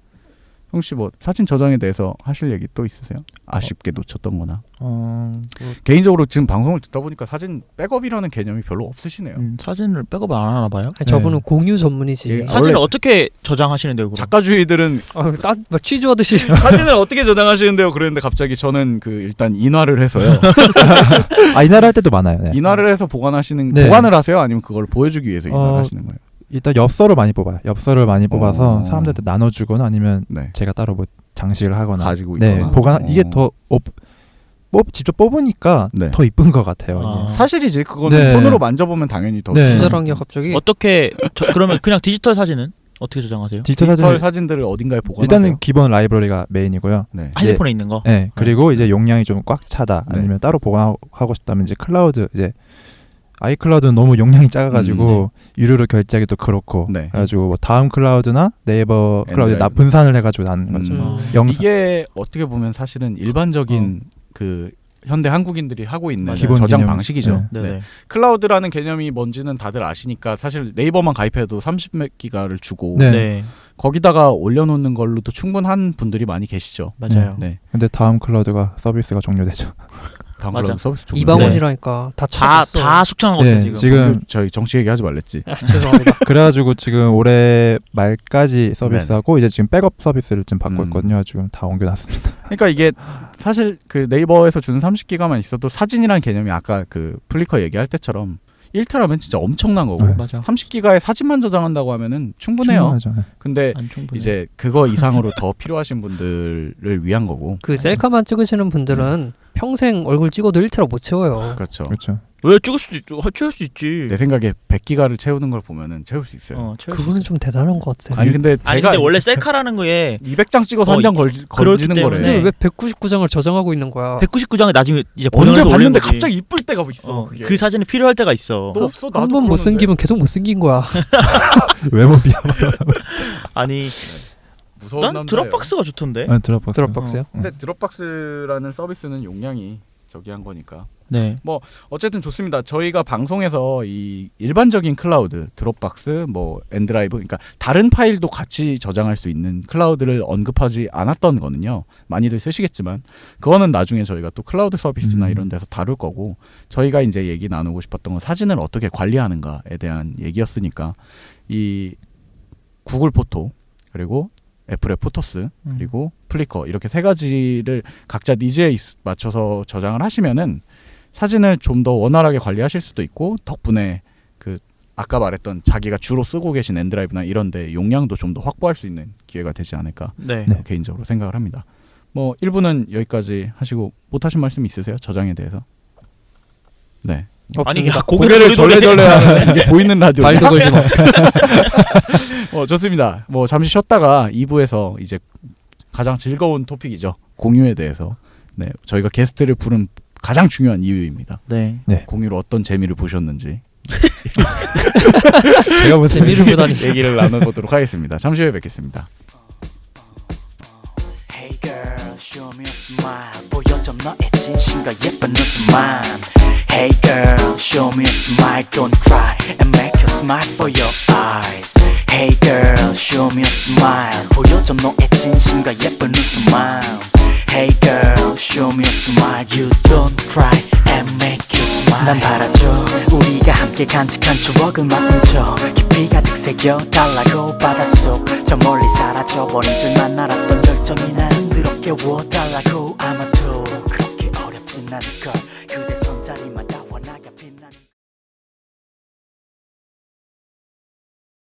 혹시 뭐 사진 저장에 대해서 하실 얘기 또 있으세요? 아쉽게 놓쳤던 거나. 개인적으로 지금 방송을 듣다 보니까 사진 백업이라는 개념이 별로 없으시네요. 사진을 백업 안 하나 봐요? 아니, 저분은 공유 전문이지. 예, 사진을 원래 어떻게 저장하시는데요? 그럼? 작가주의들은 막 취조하듯이. 사진을 어떻게 저장하시는데요? 그랬는데 갑자기 저는 일단 인화를 해서요. 인화를 할 때도 많아요. 네. 인화를 해서 보관하시는 네. 보관을 하세요? 아니면 그걸 보여주기 위해서 인화를 하시는 거예요? 일단 엽서를 많이 뽑아요. 엽서를 많이 뽑아서 사람들한테 나눠주거나 아니면 네. 제가 따로 뭐 장식을 하거나 가지고 네, 있거나. 보관 이게 더 직접 뽑으니까 네. 더 이쁜 것 같아요. 아. 이게. 사실이지. 그거는 네. 손으로 만져보면 당연히 더 네. 기절한 게 갑자기. 어떻게 그러면 그냥 디지털 사진은 어떻게 저장하세요? 디지털 디지털 사진 사진들을 어딘가에 보관하세요. 일단은 기본 라이브러리가 메인이고요. 네. 핸드폰에 있는 거? 네, 그리고 이제 용량이 좀 꽉 차다 네. 아니면 따로 보관하고 싶다면 이제 클라우드 이제 아이클라우드는 너무 용량이 작아가지고 유료로 결제하기도 그렇고 네. 그래가지고 뭐 다음 클라우드나 네이버 클라우드에 엔드라이브. 분산을 해가지고 나는 거죠. 영상 이게 어떻게 보면 사실은 일반적인 현대 한국인들이 하고 있는 기본 저장 개념. 방식이죠. 네네. 네. 클라우드라는 개념이 뭔지는 다들 아시니까 사실 네이버만 가입해도 30기가를 주고 네. 네. 거기다가 올려놓는 걸로도 충분한 분들이 많이 계시죠. 맞아요. 네. 근데 다음 클라우드가 서비스가 종료되죠. 다음 맞아. 클라우드 서비스 이방원이라니까 다 차겠어. 다 숙청한 거 같아요 네, 지금. 저희 정치 얘기하지 말랬지. 죄송합니다. 그래가지고 지금 올해 말까지 서비스하고 이제 지금 백업 서비스를 좀 받고 있거든요. 지금 다 옮겨놨습니다. 그러니까 이게 사실 네이버에서 주는 30기가만 있어도 사진이라는 개념이 아까 플리커 얘기할 때처럼 1테라면 진짜 엄청난 거고 네. 맞아. 30기가에 사진만 저장한다고 하면은 충분해요. 충분하죠. 네. 근데 안 충분해. 이제 그거 이상으로 더 필요하신 분들을 위한 거고. 그 셀카만 찍으시는 분들은 평생 얼굴 찍어도 1테라 못 채워요. 그렇죠. 그렇죠. 왜 찍을 수도 있, 채울 수 있지. 내 생각에 100기가를 채우는 걸 보면은 채울 수 있어요. 채울 수 그거는 있어. 좀 대단한 것 같아. 아니 근데 제가 아니 근데 원래 셀카라는 거에 200장 찍어서 어, 한 장 그렇기 걸리는 거래. 때문에 근데 왜 199장을 저장하고 있는 거야? 199장에 나중에 이제 언제 번역해서 올리는 봤는데 거지. 갑자기 이쁠 때가 있어. 그게. 그 사진이 필요할 때가 있어. 너 없어? 나도 한 번 못 그러는데. 숨기면 계속 못 숨긴 거야. 외모 비하. 아니 무서운 난 남자예요. 드롭박스가 좋던데. 드롭박스. 드롭박스요? 근데 드롭박스라는 서비스는 용량이 저기 한 거니까. 네. 어쨌든 좋습니다. 저희가 방송에서 이 일반적인 클라우드, 드롭박스, 뭐 엔드라이브, 그러니까 다른 파일도 같이 저장할 수 있는 클라우드를 언급하지 않았던 거는요. 많이들 쓰시겠지만 그거는 나중에 저희가 또 클라우드 서비스나 이런 데서 다룰 거고, 저희가 이제 얘기 나누고 싶었던 건 사진을 어떻게 관리하는가에 대한 얘기였으니까 이 구글 포토 그리고 애플의 포토스 그리고 플리커 이렇게 세 가지를 각자 니즈에 맞춰서 저장을 하시면은 사진을 좀 더 원활하게 관리하실 수도 있고, 덕분에 그 아까 말했던 자기가 주로 쓰고 계신 엔드라이브나 이런데 용량도 좀 더 확보할 수 있는 기회가 되지 않을까 네. 개인적으로 생각을 합니다. 1부는 여기까지 하시고 못 하신 말씀 있으세요? 저장에 대해서? 네. 아니 야, 고개를 절레절레하는 이게 보이는 라디오. 말도 걸지 마. 좋습니다. 잠시 쉬었다가 2부에서 이제 가장 즐거운 토픽이죠. 공유에 대해서. 네, 저희가 게스트를 부른 가장 중요한 이유입니다. 네. 공유로 어떤 재미를 보셨는지 제가 무슨 재미를 보다니. 얘기를 나눠보도록 하겠습니다. 잠시 후에 뵙겠습니다. Hey girl, show me a smile. 보여줘 너의 진심과 예쁜 웃음만. Hey girl, show me a smile. Don't cry and make a smile for your eyes. Hey girl, show me a smile. 보여줘 너의 진심과 예쁜 웃음만. Hey girl, show me a smile. You don't cry and make you smile. 난 바라줘 우리가 함께 간직한 추억을 만져 깊이 가득 새겨달라고 바닷속 저 멀리 사라져버린 줄만 알았던 열정이 날 흔들어 깨워달라고 아마도 그렇게 어렵진 않을걸 그대 손자리만